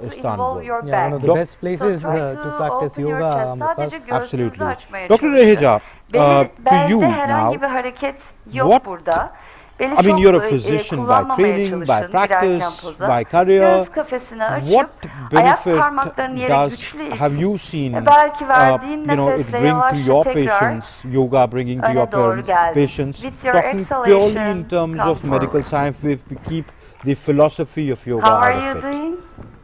to Istanbul. involve your Yeah, back. one of the best places So try to practice open your yoga. chest. Sadece Amrita. göğsünüzü Absolutely. açmaya Dr. çalışın. Reheja, to you Belde herhangi now, bir hareket yok what, burada. Beli I mean, çok you're a physician by kullanmamaya training, by çalışın girerken practice, poza. by career. Göğüs kafesini açıp What ayak benefit parmaklarını yere does güçlü have you it. seen, Belki verdiğin it nefesle bring to yavaşça your tekrar patients, yoga bringing to your öne doğru geldi. patients? With your Talking purely in exhalation, terms come of medical forward. science, if we keep the philosophy of yoga How are out you of it. doing?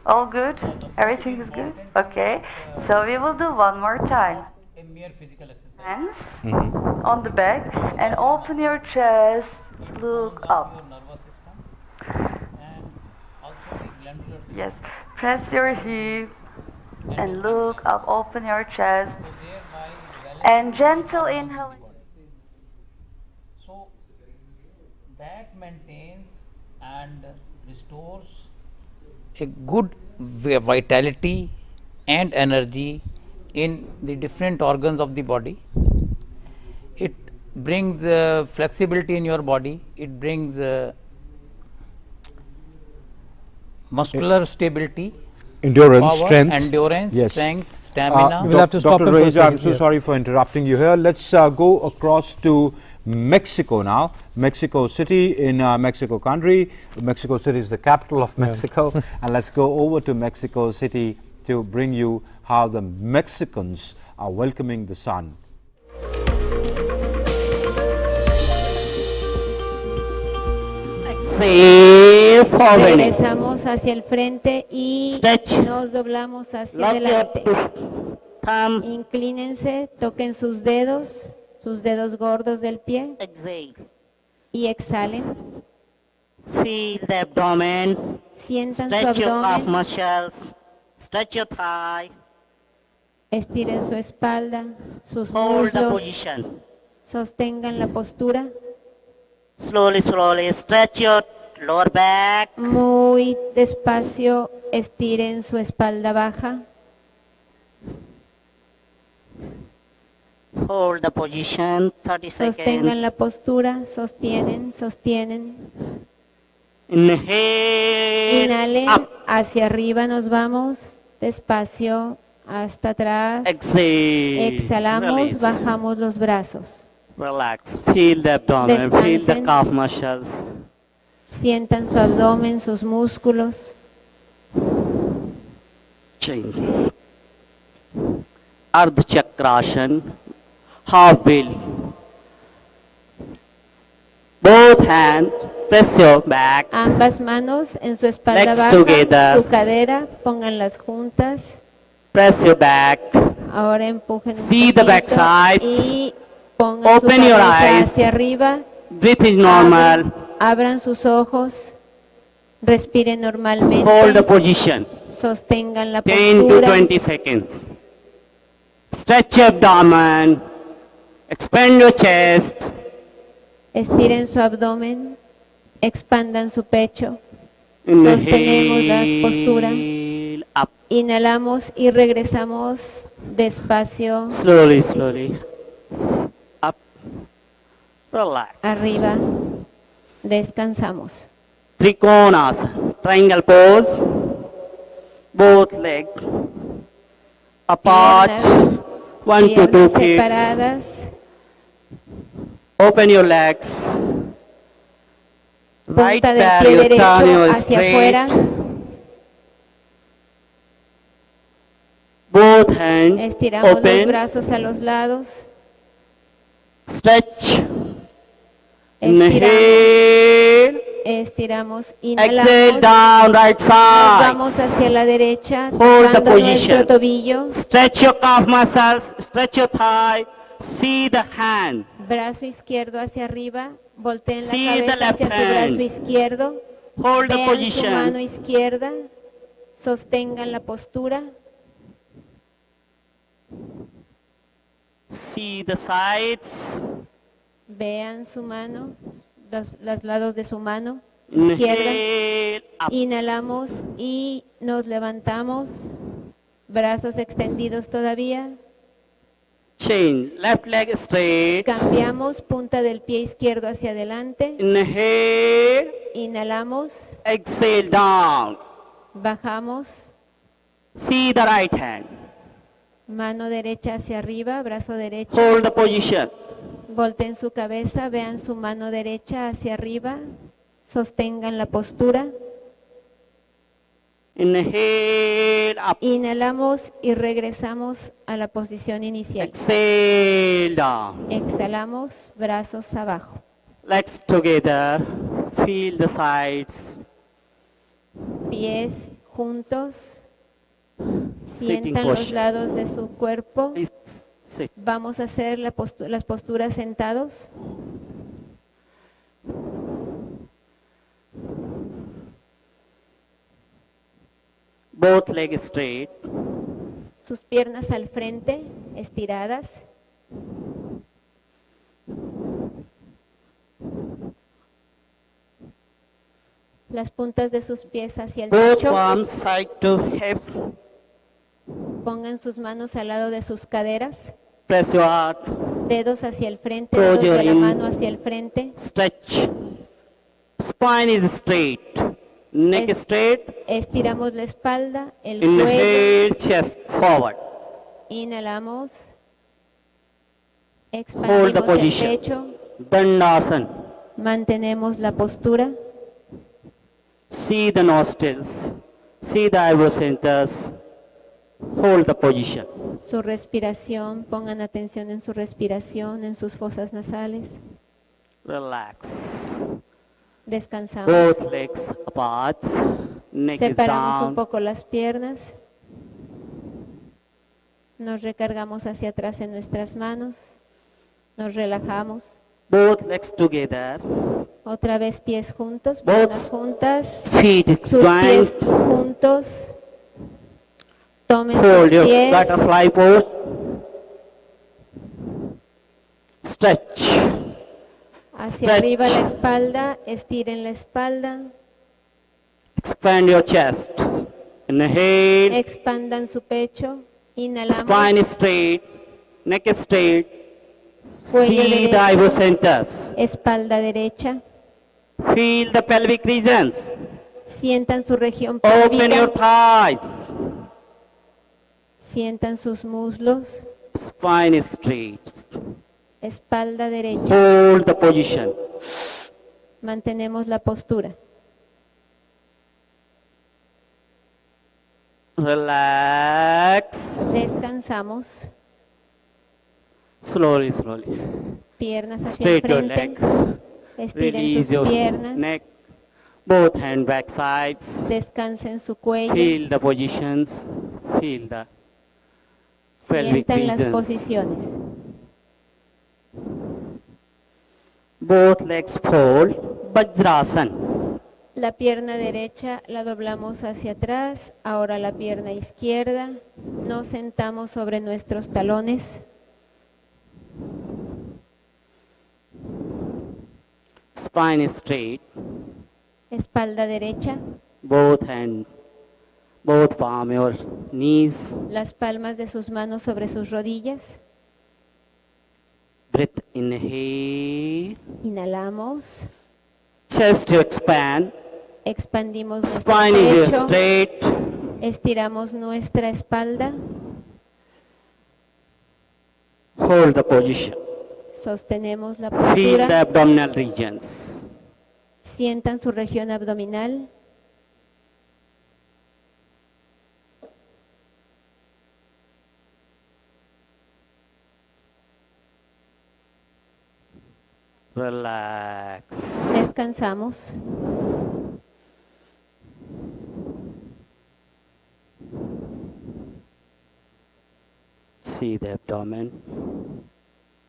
All good? Everything is good? Okay. So we will do one more time. A mere physical exercise. Hands on the back and open your chest, look up. Your nervous system and also the glandular system. Yes. Press your hip and look up, open your chest So thereby and gentle inhale. so that maintains and restores a good vitality and energy in the different organs of the body. It brings flexibility in your body. It brings muscular stability, Endurance, power, strength. endurance, Yes. strength, stamina. We will have to stop Dr. him for a Reheja, I'm second so here. sorry for interrupting you here. Let's go across to Mexico now. Mexico City in Mexico country. Mexico City is the capital of Mexico. And let's go over to Mexico City to bring you how the Mexicans are welcoming the sun. Regresamos hacia el frente y Stretch. nos doblamos hacia Lock adelante. your thumb. Inclínense, toquen sus dedos gordos del pie Exhale. y exhalen. Feel the abdomen. Sientan su Stretch your calf abdomen, muscles. Stretch your thigh. estiren su espalda, sus Hold the muslos, position. sostengan la postura. Slowly, slowly stretch your lower back. Muy despacio, estiren su espalda baja. Hold the position. 30 Sostengan seconds. la postura, sostienen, sostienen. Inhale. Inhalen, Up. hacia arriba nos vamos, despacio, hasta atrás. Exhale. Exhalamos, Release. bajamos los brazos. Relax. Feel the abdomen. Feel the Descansen. calf muscles. Sientan su abdomen, sus músculos. Change. Ardha Chakrasana. Half wheel. Both hands press your back. Ambas manos en su espalda Legs baja, together. su cadera, pónganlas juntas. Press your back. Ahora empujen un See the back poquito sides. y pongan su Open your cabeza eyes. hacia arriba. Breathe is normal. Abran sus ojos. Respiren normalmente. Hold the position. Sostengan la 10 to postura. 20 seconds. Stretch your abdomen. Expand your chest. Estiren su abdomen. Expandan su pecho. Sostenemos la postura. Inhale. Up. Inhalamos y regresamos despacio Slowly, slowly. Up. Relax. arriba. Descansamos. Trikonasana. Triangle pose. Both legs apart. Piernas, 1 to 2 piernas feet. separadas. Open your legs. Right Punta del back, pie your turn derecho your hacia straight. afuera. Both hands Estiramos los open. brazos a los lados. Stretch. Estiramos. Inhale. Estiramos. Exhale Inhalamos. down, right Nos vamos side. hacia la derecha, Hold the tocando nuestro position. tobillo. Stretch your calf muscles. Stretch your thigh. See the hand. Brazo izquierdo hacia arriba. Volteen la See the cabeza left hacia su brazo hand. izquierdo. Hold the Vean su mano position. izquierda. Sostengan la postura. See the sides. Vean su mano, los lados de su mano izquierda. Inhale. Up. Inhalamos y nos levantamos. Brazos extendidos todavía. Change. Left leg straight. Cambiamos punta del pie izquierdo hacia adelante. Inhale. Inhalamos. Exhale down. Bajamos. See the right hand. Mano derecha hacia arriba, brazo derecho. Hold the position. Volteen su cabeza, vean su mano derecha hacia arriba. Sostengan la postura. Inhale up. Inhalamos y regresamos a la posición inicial. Exhale down. Exhalamos, brazos abajo. Legs together. Feel the sides. Pies juntos. Sitting Sientan los posture. lados de su cuerpo. Please sit. Vamos a hacer las posturas sentados. Both legs straight. Sus piernas al frente, estiradas. Las puntas de sus pies hacia el Both techo. palms side to hips. Pongan sus manos al lado de sus caderas. Press your heart. Dedos hacia el frente, Close dedos de la your in. mano hacia el frente. Stretch. Spine is straight. Neck Es- straight. Estiramos la espalda, el cuello. Inhale, chest forward. Inhalamos. Hold the Expandimos el position. pecho. Dandasana. Mantenemos la postura. See the nostrils. See the eyebrow centers. Hold the position. Su respiración, pongan atención en su respiración, en sus fosas nasales. Relax. Descansamos. Both legs apart. Neck is Separamos un down. poco las piernas. Nos recargamos hacia atrás en nuestras manos. Nos relajamos. Both legs together. Otra vez pies juntos, Both piernas juntas. feet is Sus pies joined. juntos. Tomen Hold sus your pies. butterfly pose. Stretch. Hacia Stretch. arriba la espalda. Estiren la espalda. Expand your chest. Inhale. Expandan su pecho. Inhalamos. Spine is straight. Neck is straight. Cuello See the derecho. eyebrow centers. Espalda derecha. Feel the pelvic regions. Sientan su región Open your pélvica. thighs. Sientan sus muslos. Spine is straight. Espalda derecha. Hold the position. Mantenemos la postura. Relax. Descansamos. Slowly, slowly. Piernas hacia Straight el your frente. leg. Estiren Release sus your piernas. neck. Both hand back sides. Descansen su cuello. Feel the positions. Feel the pelvic Sientan las regions. posiciones. Both legs fold. Vajrasana. La pierna derecha la doblamos hacia atrás. Ahora la pierna izquierda. Nos sentamos sobre nuestros talones. Spine is straight. Espalda derecha. Both palm your knees. Las palmas de sus manos sobre sus rodillas. Breath inhale. Inhalamos. Chest to expand. Expandimos nuestro Spine is pecho. straight. Estiramos nuestra espalda. Hold the position. Sostenemos la Feel the postura. abdominal regions. Sientan su región abdominal. Relax. Descansamos. See the abdomen.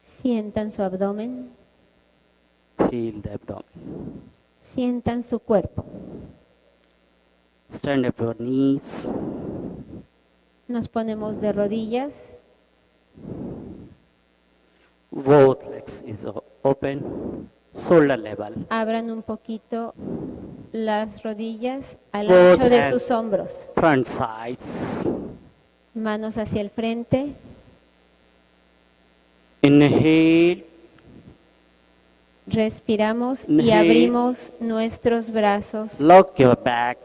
Sientan su abdomen. Feel the abdomen. Sientan su cuerpo. Stand up your knees. Nos ponemos de rodillas. Both legs is open. Shoulder level. Abran un poquito las rodillas al Both ancho de hands. sus hombros. Front sides. Manos hacia el frente. Inhale. Respiramos y Inhale. abrimos nuestros brazos. Lock your back.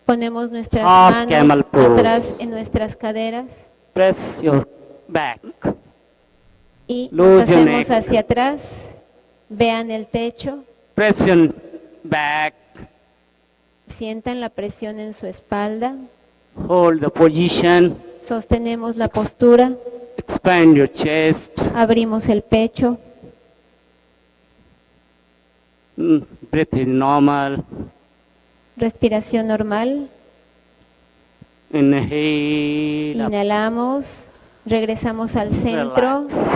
Ponemos nuestras Half camel manos pose. atrás en nuestras caderas Press your back. y Lose nos your hacemos neck. hacia atrás. Vean el techo, Press your back. sientan la presión en su espalda, Hold the position. sostenemos la postura, Expand your chest. abrimos el pecho, Breath is normal. respiración normal, Inhale. Up. inhalamos, regresamos al centro. Relax.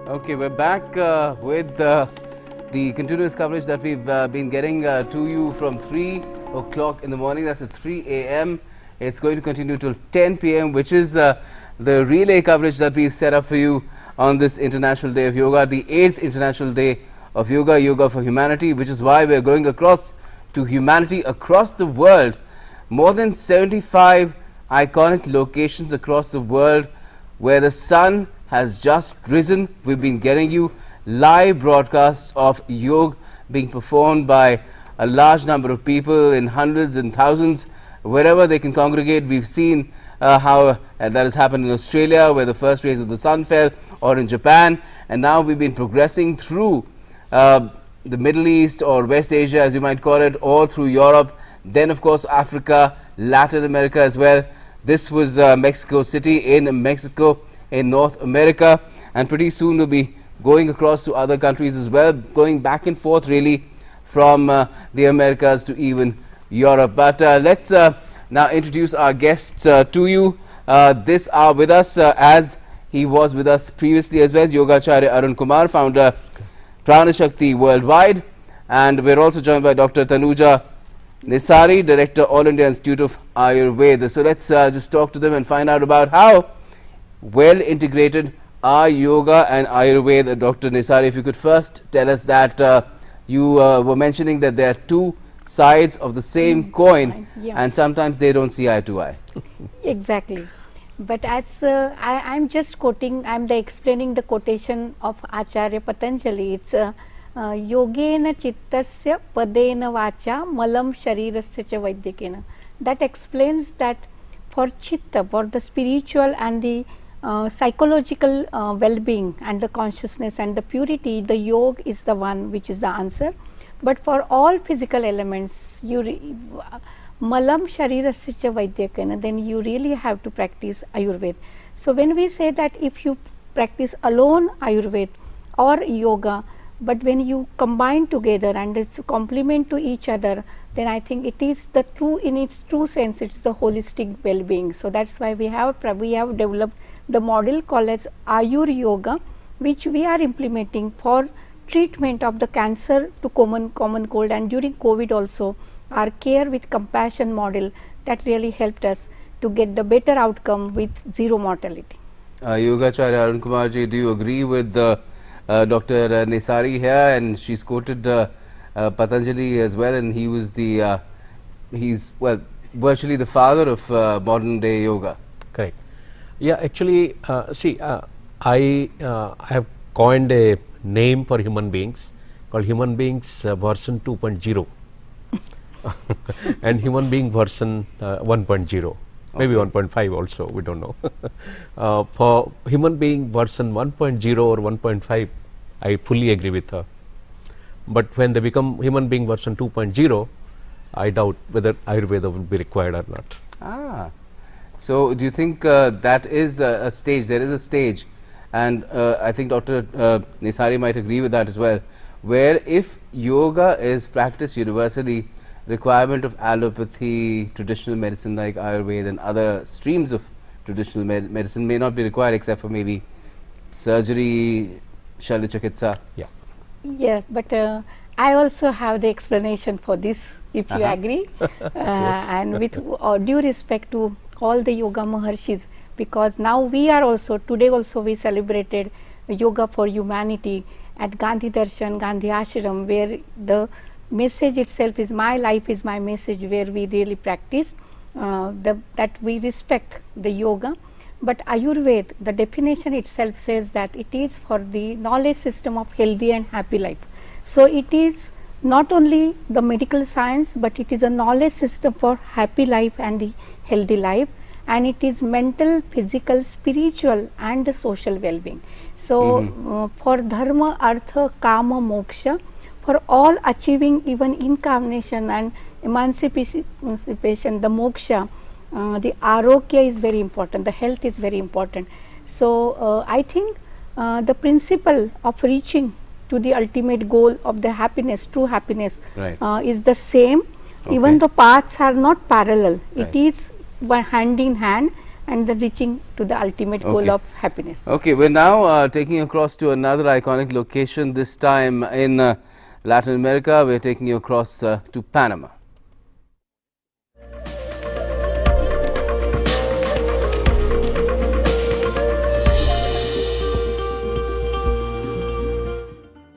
Okay, we're back with the continuous coverage that we've been getting to you from 3 o'clock in the morning. That's at 3 a.m. It's going to continue till 10 p.m., which is the relay coverage that we've set up for you on this International Day of Yoga, the 8th International Day of Yoga, Yoga for Humanity, which is why we're going across to humanity across the world. More than 75 iconic locations across the world where the sun has just risen. We've been getting you live broadcasts of yoga being performed by a large number of people in hundreds and thousands. Wherever they can congregate, we've seen how that has happened in Australia, where the first rays of the sun fell, or in Japan, and now we've been progressing through the Middle East or West Asia, as you might call it, all through Europe, then of course Africa, Latin America as well. This was Mexico City in Mexico in North America, and pretty soon we'll be going across to other countries as well, going back and forth really from the Americas to even Europe. But let's now introduce our guests to you. This are with us as he was with us previously as well, Yogacharya Arun Kumar, founder Prana Shakti Worldwide, and we're also joined by Dr. Tanuja Nisari, Director, All India Institute of Ayurveda. So let's just talk to them and find out about how well integrated are yoga and Ayurveda. Dr. Nisari, if you could first tell us that you were mentioning that there are two sides of the same coin, yes. and sometimes they don't see eye to eye. Exactly. But as I'm just quoting, I'm explaining the quotation of Acharya Patanjali. It's yogena chittasya padena vacha malam sharirasya cha vaidyakena. That explains that for chitta, for the spiritual and the psychological well-being and the consciousness and the purity, the yoga is the one which is the answer. But for all physical elements, malam sharirasya cha vaidyakena, then you really have to practice Ayurveda. So when we say that if you practice alone Ayurveda or yoga, but when you combine together and it's complement to each other, then I think it is the true, in its true sense, it's the holistic well-being. So that's why we have developed the model called as Ayur Yoga, which we are implementing for treatment of the cancer to common cold, and during COVID also our care with compassion model that really helped us to get the better outcome with zero mortality. Yogacharya Arun Kumar ji, do you agree with Dr. Nisari here? And she's quoted Patanjali as well, and he was the he's virtually the father of modern day yoga. Correct. Yeah, actually, see, I have coined a name for human beings called human beings version 2.0 and human being version 1.0, maybe 1.5 also, we don't know. For human being version 1.0 or 1.5, I fully agree with her. But when they become human being version 2.0, I doubt whether Ayurveda will be required or not. Ah, so do you think that is a stage, there is a stage, and I think Dr. Nisari might agree with that as well, where if yoga is practiced universally, requirement of allopathy, traditional medicine like Ayurveda and other streams of traditional medicine may not be required except for maybe surgery, Shalachakitsa. Yeah. Yeah, but I also have the explanation for this, if you agree. And with due respect to all the yoga maharshis, because now we are also, today also we celebrated yoga for humanity at Gandhi Darshan, Gandhi Ashram, where the message itself is my life is my message, where we really practice that we respect the yoga. But Ayurveda, the definition itself says that it is for the knowledge system of healthy and happy life. So it is not only the medical science, but it is a knowledge system for happy life and the healthy life, and it is mental, physical, spiritual and the social well-being. So, for dharma, artha, kama, moksha, for all achieving even incarnation and emancipation, the moksha, the arogya is very important, the health is very important. So, I think the principle of reaching to the ultimate goal of the happiness, true happiness, is the same. Even though paths are not parallel, it is hand in hand, and the reaching to the ultimate goal of happiness. Okay, we're now taking you across to another iconic location, this time in Latin America. We're taking you across to Panama.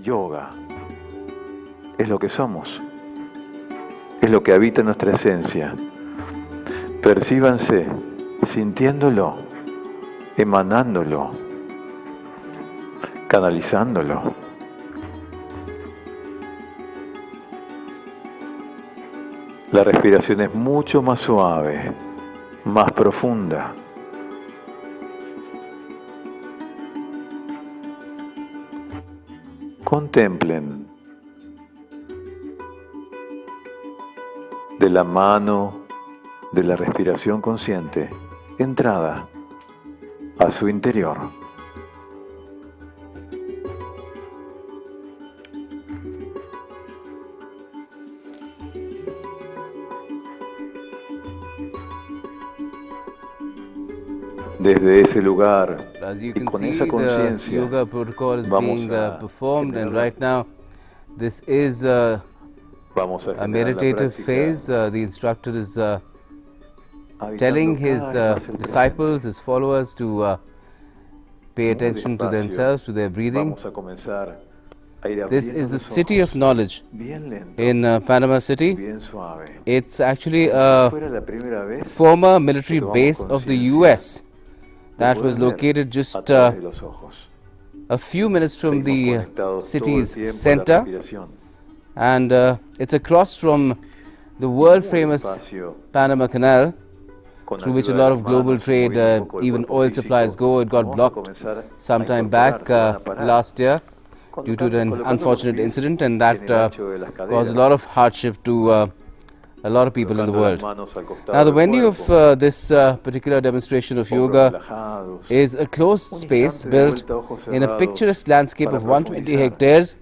Yoga es lo que somos, es lo que habita nuestra esencia. Percíbanse sintiéndolo, emanándolo, canalizándolo. La respiración es mucho más suave, más profunda. Contemplen de la mano de la respiración consciente, entrada a su interior. Desde ese lugar As you y can con see, esa the conciencia yoga protocol is being performed, and right now this is a meditative phase. The instructor is telling his disciples, his followers, to pay attention to themselves, to their breathing. This is the city of knowledge in Panama City. It's actually a former military base of the US that was located just a few minutes from the city's center, and it's across from the world famous Panama Canal, through which a lot of global trade, even oil supplies go. It got blocked sometime back last year due to an unfortunate incident, and that caused a lot of hardship to a lot of people in the world. Now, the venue of this particular demonstration of yoga is a closed space built in a picturesque landscape of 120 hectares,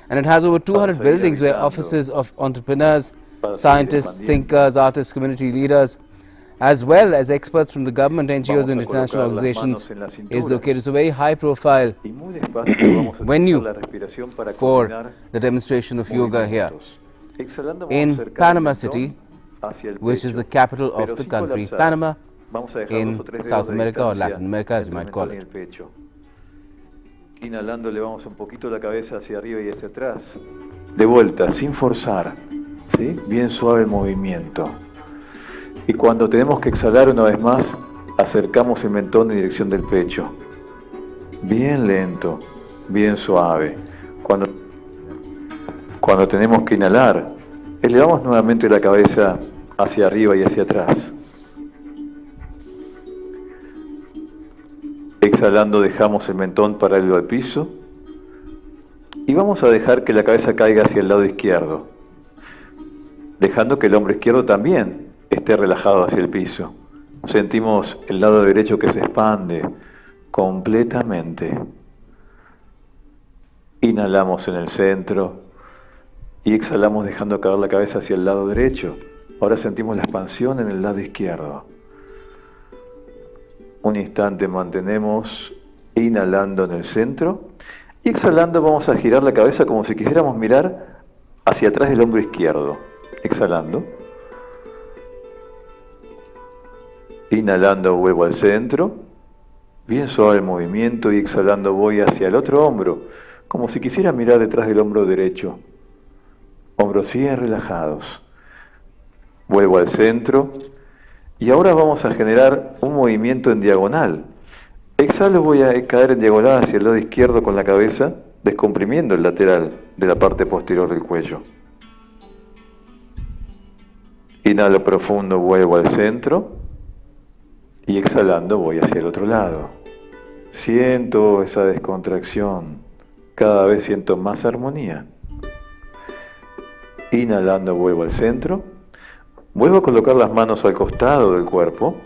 and it has over 200 buildings where offices of entrepreneurs, scientists, thinkers, artists, community leaders, as well as experts from the government, NGOs and international organizations is located. So, very high profile venue for the demonstration of yoga here in Panama City, which is the capital of the country Panama in South America, or Latin America as you might call it. Inhalando, elevamos un poquito la cabeza hacia arriba y hacia atrás. De vuelta, sin forzar, ¿sí? Bien suave el movimiento. Y cuando tenemos que exhalar una vez más, acercamos el mentón en dirección del pecho. Bien lento, bien suave. Cuando tenemos que inhalar, elevamos nuevamente la cabeza hacia arriba y hacia atrás. Exhalando, dejamos el mentón paralelo al piso y vamos a dejar que la cabeza caiga hacia el lado izquierdo, dejando que el hombro izquierdo también esté relajado hacia el piso. Sentimos el lado derecho que se expande completamente. Inhalamos en el centro y exhalamos dejando caer la cabeza hacia el lado derecho. Ahora sentimos la expansión en el lado izquierdo. Un instante mantenemos inhalando en el centro y exhalando vamos a girar la cabeza como si quisiéramos mirar hacia atrás del hombro izquierdo. Exhalando. Inhalando vuelvo al centro, bien suave el movimiento, y exhalando voy hacia el otro hombro, como si quisiera mirar detrás del hombro derecho. Hombros bien relajados. Vuelvo al centro y ahora vamos a generar un movimiento en diagonal. Exhalo, voy a caer en diagonal hacia el lado izquierdo con la cabeza, descomprimiendo el lateral de la parte posterior del cuello. Inhalo profundo, vuelvo al centro y exhalando voy hacia el otro lado. Siento esa descontracción, cada vez siento más armonía. Inhalando vuelvo al centro, vuelvo a colocar las manos al costado del cuerpo,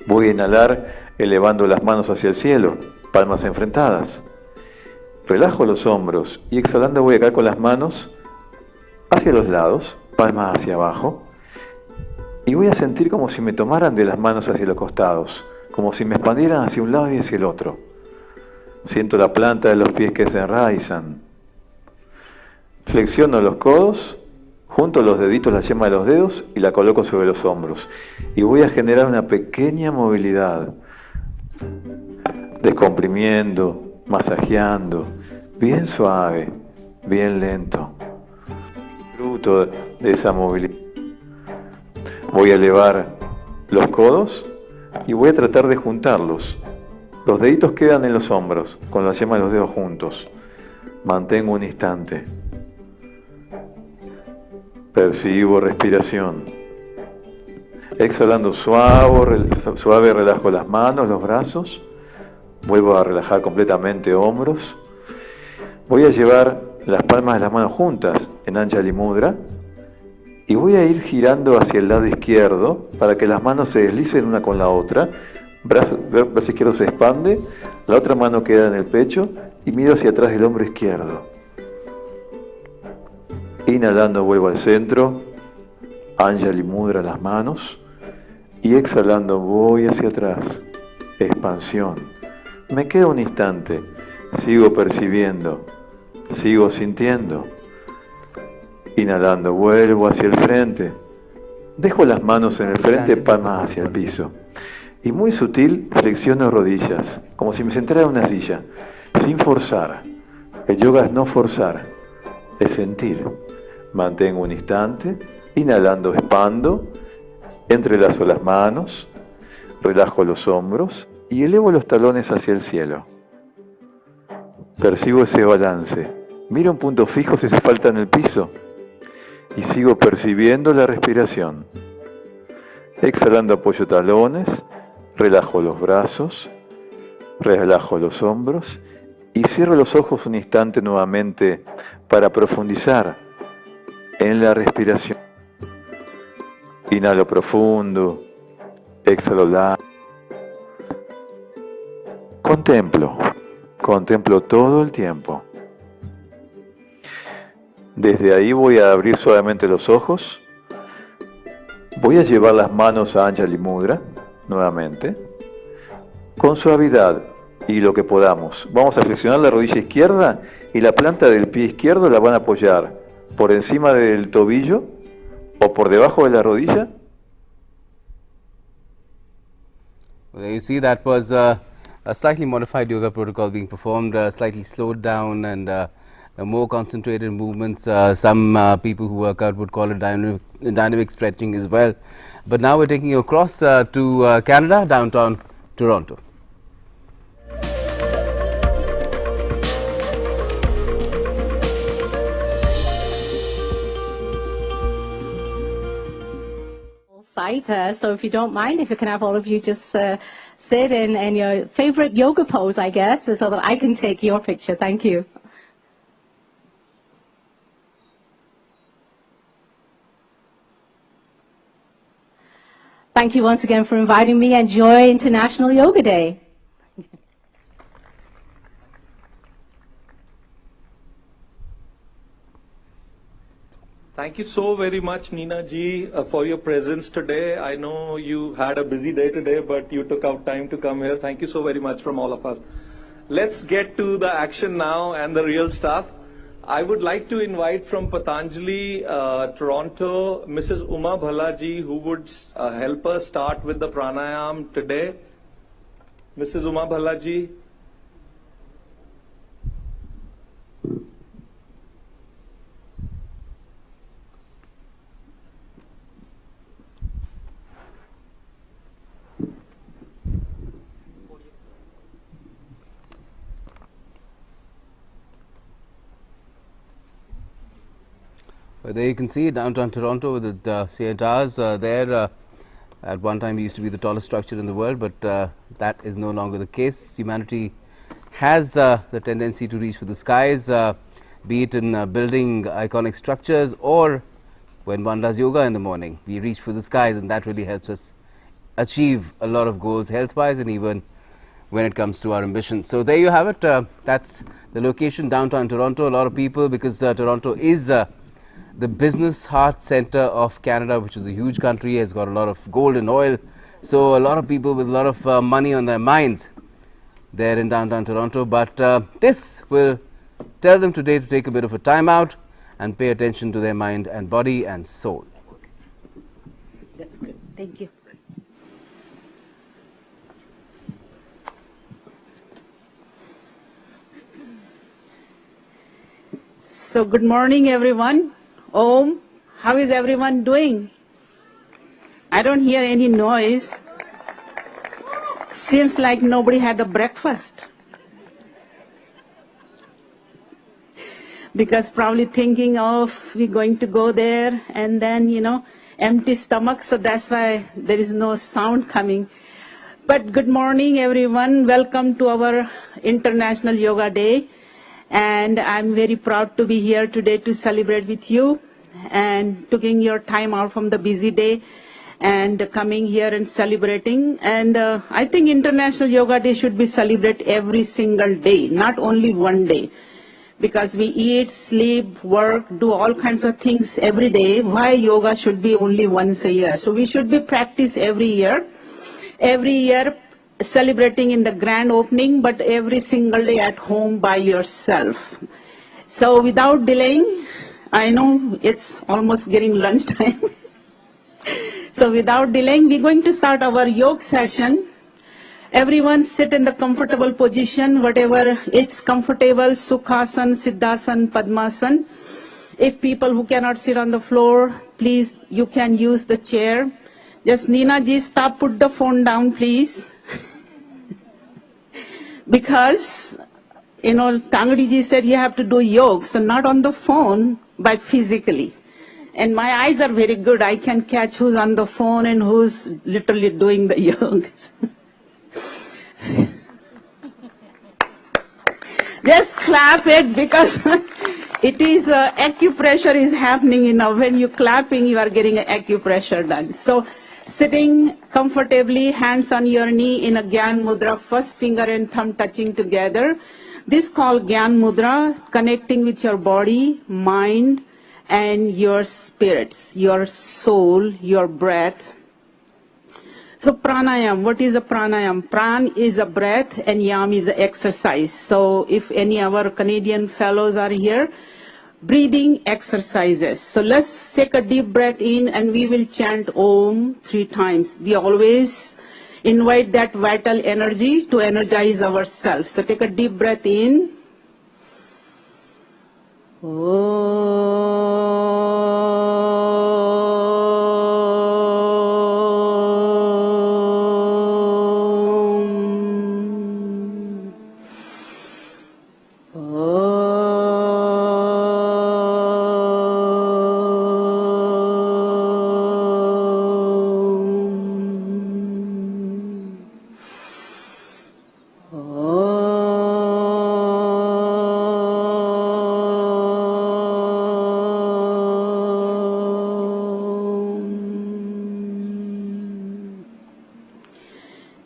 voy a inhalar elevando las manos hacia el cielo, palmas enfrentadas. Relajo los hombros y exhalando voy a caer con las manos hacia los lados, palmas hacia abajo, y voy a sentir como si me tomaran de las manos hacia los costados, como si me expandieran hacia un lado y hacia el otro. Siento la planta de los pies que se enraizan. Flexiono los codos, junto los deditos, la yema de los dedos y la coloco sobre los hombros. Y voy a generar una pequeña movilidad, descomprimiendo, masajeando, bien suave, bien lento. Fruto de esa movilidad. Voy a elevar los codos y voy a tratar de juntarlos. Los deditos quedan en los hombros, con la yema de los dedos juntos. Mantengo un instante. Percibo respiración. Exhalando suave, relajo las manos, los brazos. Vuelvo a relajar completamente hombros. Voy a llevar las palmas de las manos juntas en Anjali Mudra y voy a ir girando hacia el lado izquierdo para que las manos se deslicen una con la otra. Brazo izquierdo se expande, la otra mano queda en el pecho y miro hacia atrás del hombro izquierdo. Inhalando vuelvo al centro, Anjali Mudra las manos y exhalando voy hacia atrás, expansión. Me queda un instante, sigo percibiendo, sigo sintiendo. Inhalando vuelvo hacia el frente, dejo las manos en el frente, palmas hacia el piso. Y muy sutil flexiono rodillas, como si me sentara en una silla, sin forzar. El yoga es no forzar, es sentir. Mantengo un instante, inhalando expando, entrelazo las manos, relajo los hombros y elevo los talones hacia el cielo. Percibo ese balance, miro un punto fijo si hace falta en el piso y sigo percibiendo la respiración. Exhalando apoyo talones, relajo los brazos, relajo los hombros y cierro los ojos un instante nuevamente para profundizar en la respiración. Inhalo profundo, exhalo largo. Contemplo todo el tiempo. Desde ahí voy a abrir suavemente los ojos. Voy a llevar las manos a Anjali Mudra, nuevamente, con suavidad y lo que podamos. Vamos a flexionar la rodilla izquierda y la planta del pie izquierdo la van a apoyar por encima del tobillo o por debajo de la rodilla. Well, you see, that was a slightly modified yoga protocol being performed, slightly slowed down and more concentrated movements. Some people who work out would call it dynamic stretching as well. But now we're taking you across to Canada, downtown Toronto. So if you don't mind, if you can have all of you just sit in your favorite yoga pose, I guess, so that I can take your picture. Thank you. Thank you once again for inviting me. Enjoy International Yoga Day. Thank you so very much, Neena ji, for your presence today. I know you had a busy day today, but you took out time to come here. Thank you so very much from all of us. Let's get to the action now and the real stuff. I would like to invite from Patanjali, Toronto, Mrs. Uma Bhalaji, who would help us start with the pranayam today. Mrs. Uma Bhalaji. There you can see downtown Toronto with the CN Towers there. At one time, it used to be the tallest structure in the world, but that is no longer the case. Humanity has the tendency to reach for the skies, be it in building iconic structures or when one does yoga in the morning. We reach for the skies, and that really helps us achieve a lot of goals health-wise and even when it comes to our ambitions. So there you have it. That's the location, downtown Toronto. A lot of people, because Toronto is the business heart center of Canada, which is a huge country, has got a lot of gold and oil. So a lot of people with a lot of money on their minds there in downtown Toronto. But this will tell them today to take a bit of a time out and pay attention to their mind and body and soul. That's good. Thank you. So good morning, everyone. Om, how is everyone doing? I don't hear any noise. Seems like nobody had the breakfast. Because probably thinking of we're going to go there and then, you know, empty stomach, so that's why there is no sound coming. But good morning, everyone. Welcome to our International Yoga Day. And I'm very proud to be here today to celebrate with you and taking your time out from the busy day and coming here and celebrating. And I think International Yoga Day should be celebrated every single day, not only one day. Because we eat, sleep, work, do all kinds of things every day. Why yoga should be only once a year? So we should be practice every year celebrating in the grand opening, but every single day at home by yourself. So without delaying, I know it's almost getting lunchtime. So without delaying, we're going to start our yoga session. Everyone sit in the comfortable position, whatever it's comfortable, Sukhasan, Siddhasan, Padmasan. If people who cannot sit on the floor, please, you can use the chair. Just Nina ji, stop, put the phone down, please. Because, you know, Tangadi ji said you have to do yoga, so not on the phone, but physically. And my eyes are very good. I can catch who's on the phone and who's literally doing the yoga. Just clap it, because it is acupressure is happening, you know. When you're clapping, you are getting acupressure done. So sitting comfortably, hands on your knee in a Gyan Mudra, first finger and thumb touching together. This called Gyan Mudra, connecting with your body, mind, and your spirits, your soul, your breath. So pranayam, what is a pranayam? Pran is a breath and yam is a exercise. So if any of our Canadian fellows are here, breathing exercises. So let's take a deep breath in and we will chant Om 3 times. We always invite that vital energy to energize ourselves. So take a deep breath in.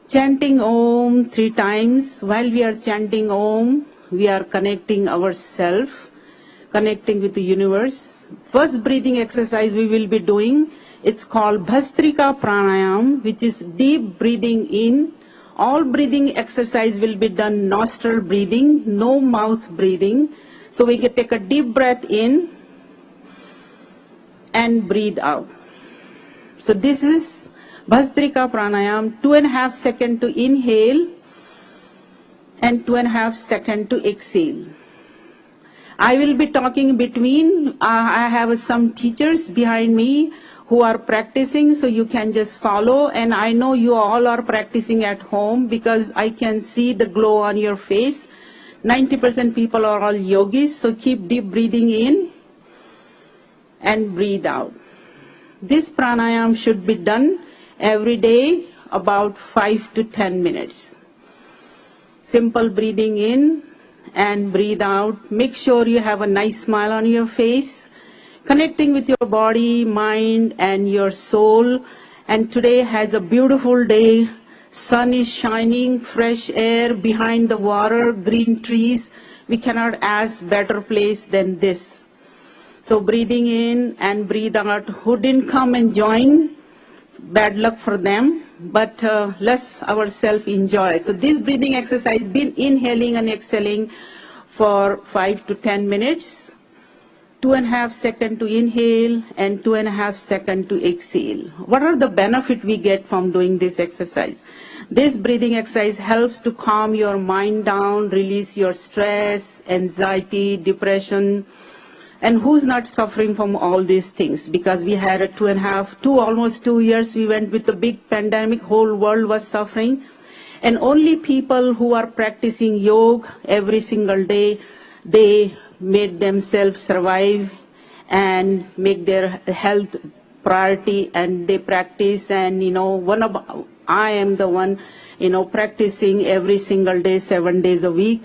Chanting Om 3 times. While we are chanting Om, we are connecting ourselves, connecting with the universe. First breathing exercise we will be doing, it's called Bhastrika Pranayama, which is deep breathing in. All breathing exercise will be done nostril breathing, no mouth breathing. So we can take a deep breath in and breathe out. So this is Bhastrika Pranayama, 2.5 seconds to inhale and 2.5 seconds to exhale. I will be talking between, I have some teachers behind me who are practicing, so you can just follow. And I know you all are practicing at home because I can see the glow on your face. 90% people are all yogis, so keep deep breathing in and breathe out. This pranayama should be done every day about 5 to 10 minutes. Simple breathing in and breathe out. Make sure you have a nice smile on your face, connecting with your body, mind, and your soul. And today has a beautiful day. Sun is shining, fresh air behind the water, green trees. We cannot ask better place than this. So breathing in and breathe out. Who didn't come and join, bad luck for them, but let's ourselves enjoy. So this breathing exercise, been inhaling and exhaling for 5 to 10 minutes. 2.5 seconds to inhale and 2.5 seconds to exhale. What are the benefits we get from doing this exercise? This breathing exercise helps to calm your mind down, release your stress, anxiety, depression. And who's not suffering from all these things? Because we had almost 2 years, we went with the big pandemic, whole world was suffering. And only people who are practicing yoga every single day, they made themselves survive and make their health priority, and they practice. And I am the one practicing every single day, 7 days a week,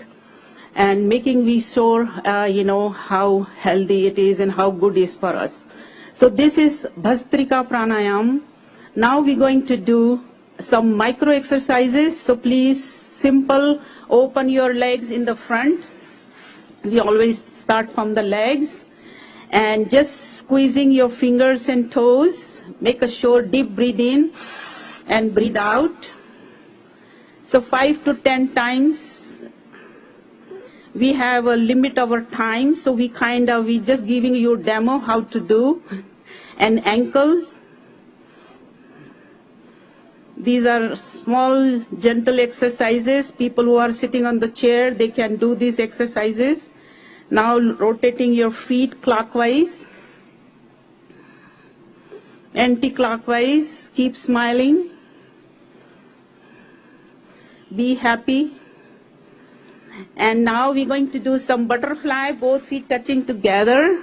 and making me sure how healthy it is and how good it is for us. So this is Bhastrika Pranayama. Now we're going to do some micro exercises. So please, simple, open your legs in the front. We always start from the legs and just squeezing your fingers and toes. Make a short deep breathe in and breathe out. So 5 to 10 times. We have a limit of our time, so we just giving you a demo how to do. And ankles. These are small, gentle exercises. People who are sitting on the chair, they can do these exercises. Now rotating your feet clockwise, anti-clockwise. Keep smiling. Be happy. And now we're going to do some butterfly, both feet touching together.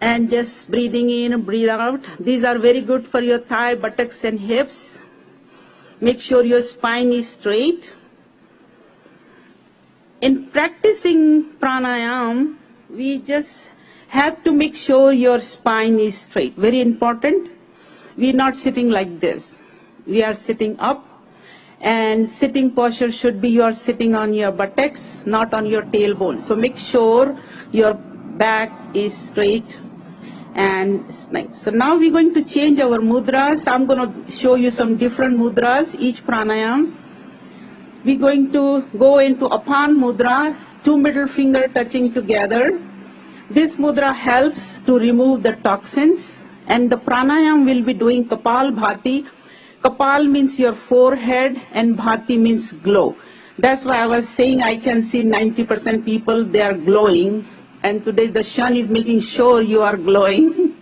And just breathing in and breathe out. These are very good for your thigh, buttocks, and hips. Make sure your spine is straight. In practicing pranayama, we just have to make sure your spine is straight. Very important. We are not sitting like this. We are sitting up. And sitting posture should be you are sitting on your buttocks, not on your tailbone. So make sure your back is straight and nice. So now we're going to change our mudras. I'm going to show you some different mudras, each pranayama. We're going to go into Apan mudra, 2 middle finger touching together. This mudra helps to remove the toxins. And the pranayama will be doing Kapalbhati. Kapal means your forehead and Bhati means glow. That's why I was saying I can see 90% people, they are glowing. And today the sun is making sure you are glowing.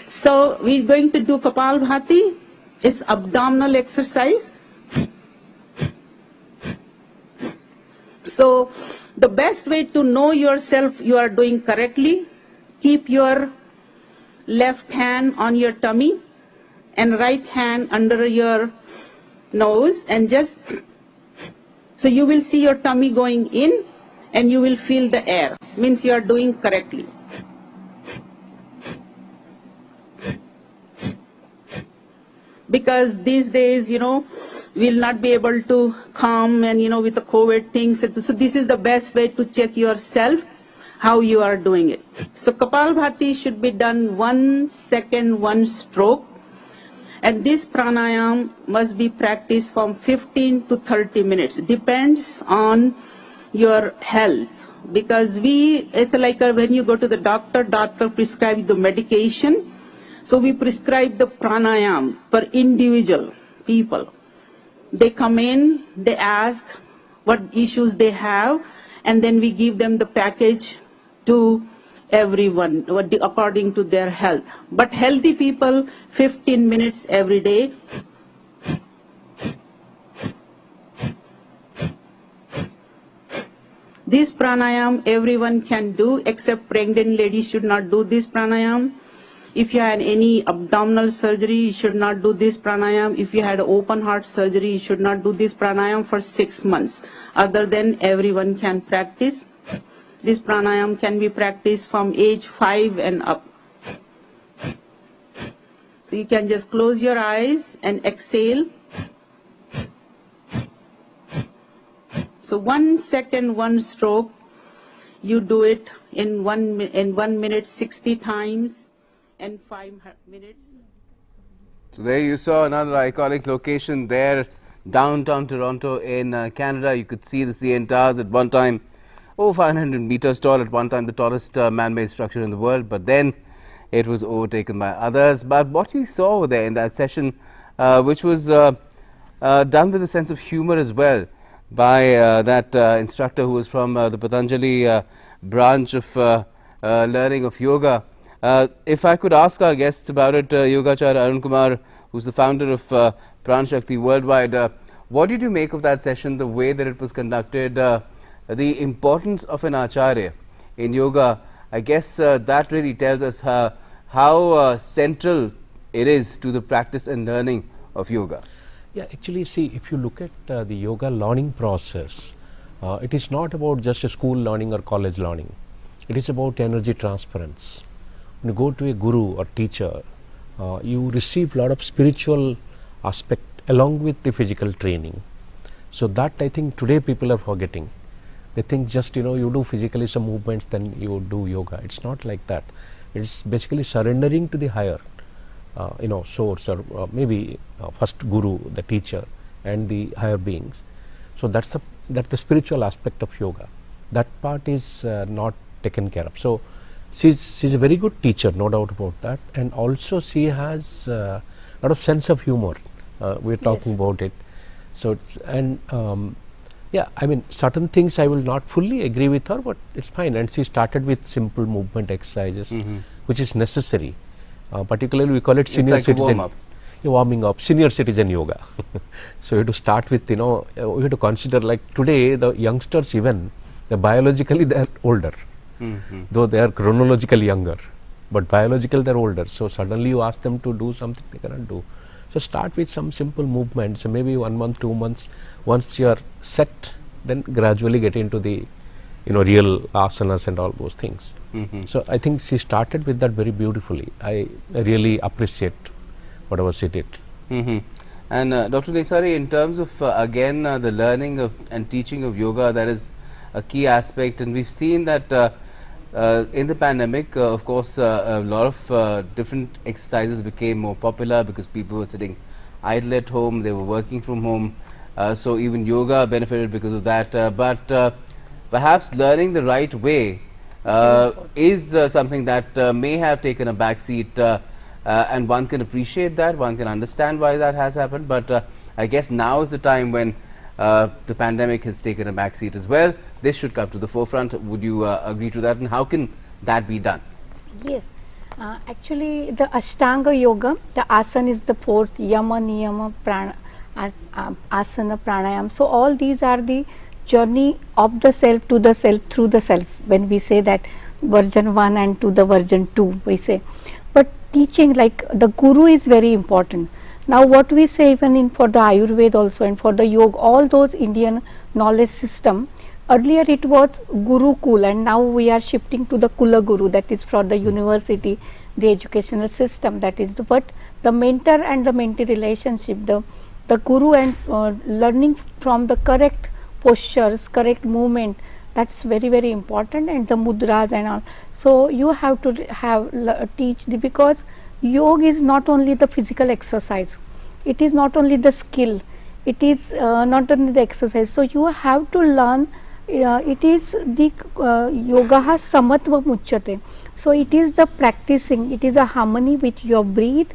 So we're going to do Kapalbhati. It's abdominal exercise. So the best way to know yourself you are doing correctly, keep your left hand on your tummy and right hand under your nose, and just, so you will see your tummy going in and you will feel the air. Means you are doing correctly. Because these days, we'll not be able to come and, with the COVID things. So this is the best way to check yourself, how you are doing it. So Kapalbhati should be done 1 second, 1 stroke. And this pranayama must be practiced from 15 to 30 minutes. Depends on your health. Because it's like when you go to the doctor prescribes the medication. So we prescribe the pranayama for individual people. They come in, they ask what issues they have, and then we give them the package to everyone according to their health. But healthy people, 15 minutes every day. This pranayam everyone can do, except pregnant ladies should not do this pranayam. If you had any abdominal surgery, you should not do this pranayam. If you had open heart surgery, you should not do this pranayam for 6 months. Other than everyone can practice. This pranayam can be practiced from age 5 and up. So you can just close your eyes and exhale. So 1 second, 1 stroke. You do it in 1 minute 60 times and 5 minutes. So there you saw another iconic location there, downtown Toronto in Canada. You could see the CN Towers at one time, over 500 meters tall, at one time the tallest man-made structure in the world, but then it was overtaken by others. But what we saw over there in that session, which was done with a sense of humor as well, by that instructor who was from the Patanjali branch of learning of yoga. If I could ask our guests about it, Yogacharya Arun Kumar, who's the founder of Pran Shakti Worldwide, what did you make of that session, the way that it was conducted, the importance of an acharya in yoga? I guess that really tells us how central it is to the practice and learning of yoga. Yeah, actually, see, if you look at the yoga learning process, it is not about just a school learning or college learning. It is about energy transference. When you go to a guru or teacher, you receive a lot of spiritual aspect along with the physical training. So that I think today people are forgetting. They think just, you do physically some movements, then you do yoga. It's not like that. It's basically surrendering to the higher, source, or maybe first guru, the teacher, and the higher beings. So that's the spiritual aspect of yoga. That part is not taken care of. So she's a very good teacher, no doubt about that, and also she has a lot of sense of humor. We're talking about it. So it's, and yeah, I mean, certain things I will not fully agree with her, but it's fine. And she started with simple movement exercises, which is necessary. Particularly, we call it senior citizen. Warming up, senior citizen yoga. So you have to start with, you have to consider, like today, the youngsters even, biologically they are older, though they are chronologically younger, but biologically they are older. So suddenly you ask them to do something they cannot do. So start with some simple movements, maybe 1 month, 2 months. Once you are set, then gradually get into the, real asanas and all those things. So I think she started with that very beautifully. I really appreciate whatever she did. And Dr. Nesari, in terms of again the learning of and teaching of yoga, that is a key aspect, and we've seen that in the pandemic, of course, a lot of different exercises became more popular because people were sitting idle at home, they were working from home, so even yoga benefited because of that. But perhaps learning the right way is something that may have taken a back seat, and one can appreciate that, one can understand why that has happened, but I guess now is the time when the pandemic has taken a back seat as well. This should come to the forefront. Would you agree to that, and how can that be done? Yes, actually the Ashtanga Yoga, the asana is the fourth, Yama, Niyama, Asana, Pranayama. So all these are the journey of the self to the self through the self. When we say that version 1 and to the version 2, we say. But teaching, like the guru is very important. Now what we say even for the Ayurveda also and for the yoga, all those Indian knowledge system, earlier it was Gurukul, and now we are shifting to the Kula Guru, that is for the university, the educational system, that is but the mentor and the mentee relationship, the guru and learning from the correct postures, correct movement, that's very, very important, and the mudras and all. So you have to teach because yoga is not only the physical exercise, it is not only the skill, it is not only the exercise. So you have to learn, it is the yogaha samatva muchyate. So it is the practicing, it is a harmony with your breath,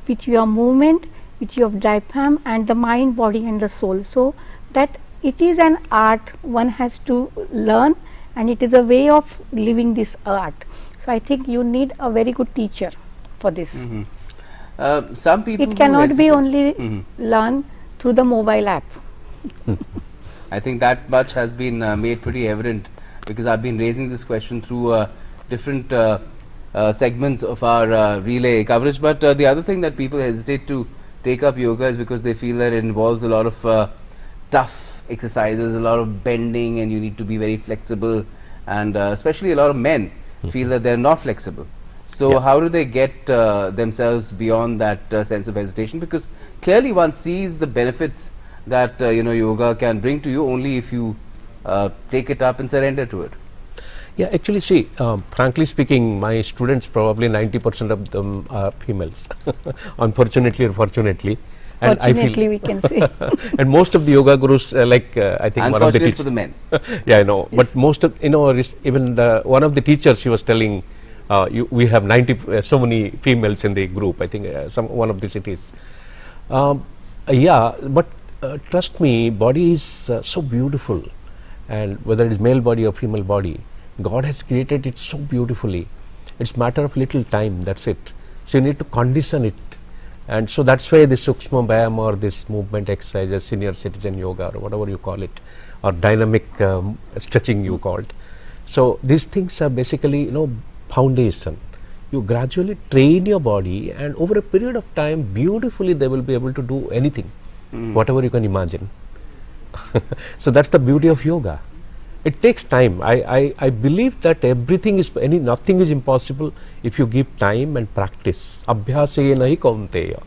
with your movement, with your diaphragm and the mind, body and the soul. So that it is an art one has to learn, and it is a way of living this art. So I think you need a very good teacher for this. Some people it cannot be only learn through the mobile app. I think that much has been made pretty evident because I've been raising this question through different segments of our relay coverage. But the other thing that people hesitate to take up yoga is because they feel that it involves a lot of tough exercises, a lot of bending, and you need to be very flexible, and especially a lot of men feel that they're not flexible. So how do they get themselves beyond that sense of hesitation? Because clearly one sees the benefits that yoga can bring to you only if you take it up and surrender to it. Yeah, actually, see, frankly speaking, my students, probably 90% of them are females, unfortunately or fortunately. And Fortunately, we can say. And most of the yoga gurus, I think one of the teachers. For the men. Yeah, I know. But most of, even one of the teachers, she was telling, we have 90, so many females in the group, I think, one of the cities. Yeah, but trust me, body is so beautiful. And whether it is male body or female body, God has created it so beautifully. It's matter of little time, that's it. So you need to condition it. And so that's why this Sukshma Bhayam or this movement exercises, senior citizen yoga or whatever you call it, or dynamic stretching you call it. So these things are basically, foundation. You gradually train your body, and over a period of time, beautifully they will be able to do anything, whatever you can imagine. So that's the beauty of yoga. It takes time. I believe that everything is, nothing is impossible if you give time and practice. Abhyasena nahi kaunteya.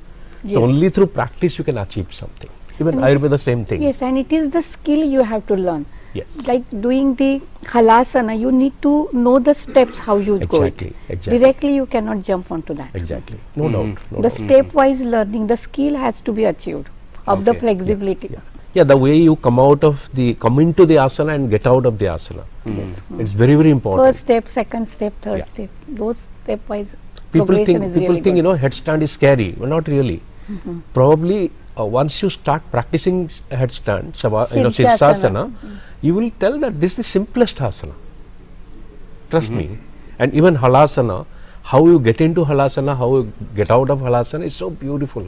So only through practice you can achieve something. Even Ayurveda, same thing. Yes, and it is the skill you have to learn. Yes. Like doing the halasana, you need to know the steps how you go. Exactly. Directly you cannot jump onto that. Exactly. No doubt. The stepwise learning, the skill has to be achieved of the flexibility. Yeah, the way you come into the asana and get out of the asana. It's very, very important. First step, second step, third step. Those stepwise people progression think, is really good. headstand is scary. Well, not really. Probably once you start practicing headstand, Sirsasana, you will tell that this is the simplest asana. Trust me. And even halasana, how you get into halasana, how you get out of halasana is so beautiful.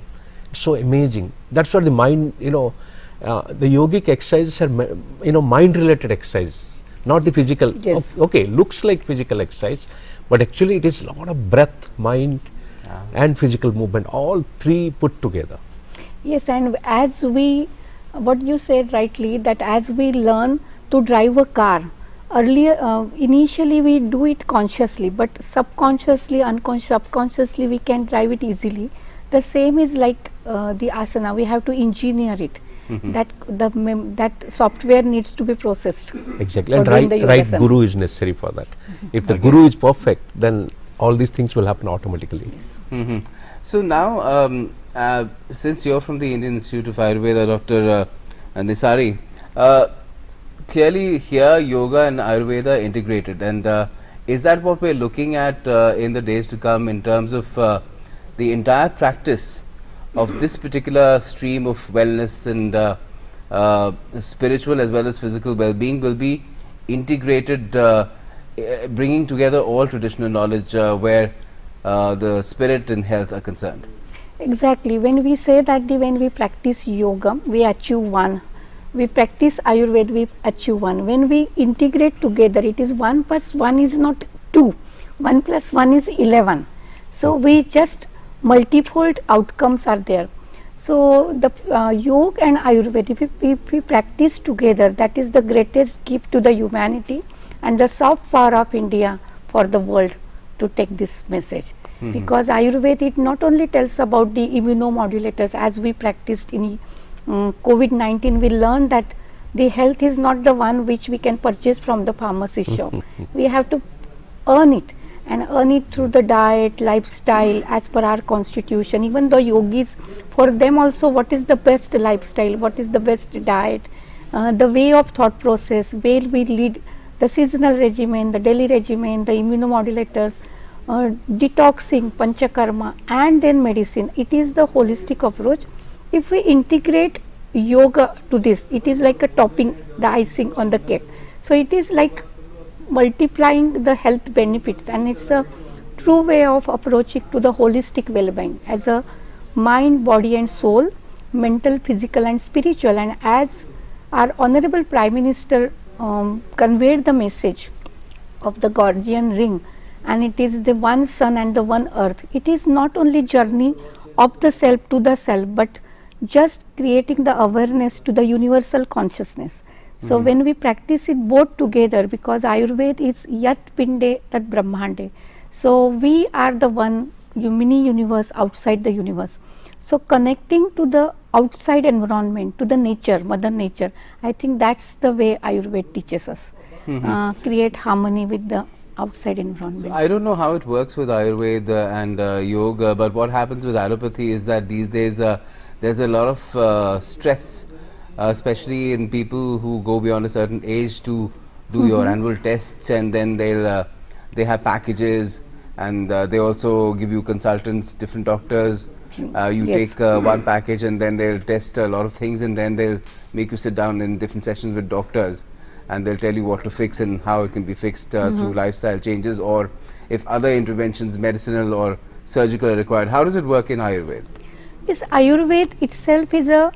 It's so amazing. That's what the mind, the yogic exercises are, mind-related exercises, not the physical. Yes. Okay, looks like physical exercise, but actually it is a lot of breath, mind, and physical movement, all three put together. Yes, and as we, what you said rightly, that as we learn to drive a car, earlier, initially we do it consciously, but subconsciously, subconsciously we can drive it easily. The same is like the asana, we have to engineer it. That software needs to be processed. Exactly, and right guru is necessary for that. If the guru is perfect, then all these things will happen automatically. Yes. So now, since you're from the Indian Institute of Ayurveda, Dr. Nisari, clearly here yoga and Ayurveda integrated, and is that what we're looking at in the days to come in terms of the entire practice of this particular stream of wellness and spiritual as well as physical well-being will be integrated, bringing together all traditional knowledge where the spirit and health are concerned? Exactly. When we say that when we practice yoga, we achieve one. We practice Ayurveda, we achieve one. When we integrate together, it is 1 plus 1 is not 2. 1 plus 1 is 11. So we just multifold outcomes are there. So the yoga and Ayurveda, if we practice together, that is the greatest gift to the humanity and the soft power of India for the world to take this message. Because Ayurveda, it not only tells about the immunomodulators, as we practiced in COVID-19, we learned that the health is not the one which we can purchase from the pharmacy shop. We have to earn it, and earn it through the diet, lifestyle, as per our constitution. Even the yogis, for them also, what is the best lifestyle, what is the best diet, the way of thought process, where we lead, the seasonal regimen, the daily regimen, the immunomodulators, detoxing, panchakarma, and then medicine. It is the holistic approach. If we integrate yoga to this, it is like a topping, the icing on the cake. So it is like multiplying the health benefits, and it's a true way of approaching to the holistic well-being as a mind, body and soul, mental, physical and spiritual. And as our Honorable Prime Minister conveyed the message of the Gordian ring, and it is the one sun and the one earth. It is not only journey of the self to the self, but just creating the awareness to the universal consciousness. So when we practice it both together, because Ayurveda is Yat Pinde Tat Brahmande, so we are the one mini universe outside the universe. So connecting to the outside environment, to the nature, Mother Nature, I think that's the way Ayurveda teaches us. Create harmony with the outside environment. I don't know how it works with Ayurveda and yoga, but what happens with allopathy is that these days there's a lot of stress, especially in people who go beyond a certain age to do your annual tests, and then they have packages, and they also give you consultants, different doctors. You take one package, and then they'll test a lot of things, and then they'll make you sit down in different sessions with doctors, and they'll tell you what to fix and how it can be fixed through lifestyle changes, or if other interventions, medicinal or surgical, are required. How does it work in Ayurveda? Yes, Ayurveda itself is a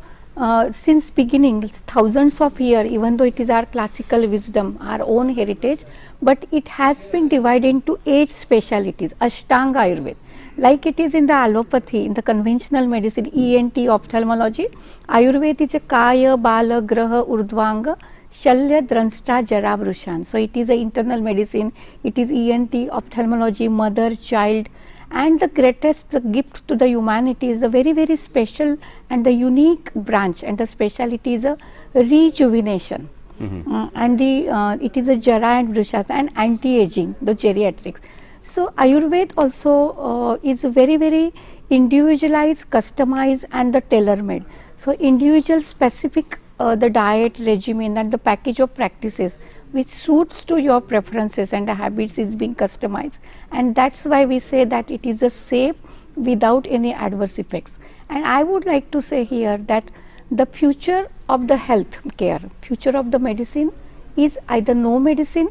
since beginning, thousands of years, even though it is our classical wisdom, our own heritage, but it has been divided into 8 specialities, Ashtanga Ayurveda. Like it is in the allopathy, in the conventional medicine, ENT, ophthalmology, Ayurveda is a Kaya, Bala, Graha, Urdhvanga, Shalya, Dranshta, Jara, Vrushan. So it is a internal medicine, it is ENT, ophthalmology, mother, child, and the greatest gift to the humanity is a very, very special and the unique branch, and the speciality is a rejuvenation. And it is a Jara and Vrusha and anti-aging, the geriatrics. So Ayurveda also is very, very individualized, customized, and the tailor-made. So individual specific the diet regimen and the package of practices which suits to your preferences and the habits is being customized, and that's why we say that it is a safe without any adverse effects. And I would like to say here that the future of the health care, future of the medicine is either no medicine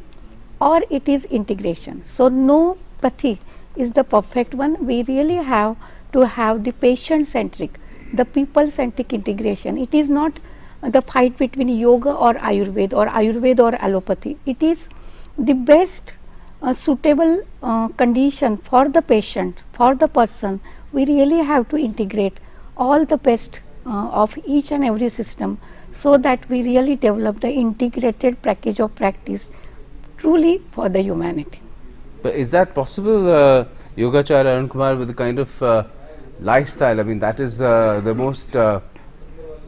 or it is integration. So no pathy is the perfect one. We really have to have the patient centric, the people centric integration. It is not the fight between yoga or Ayurveda or allopathy. It is the best suitable condition for the patient, for the person. We really have to integrate all the best of each and every system, so that we really develop the integrated package of practice truly for the humanity. But is that possible, Yogacharya Arun Kumar, with the kind of lifestyle? I mean, that is the most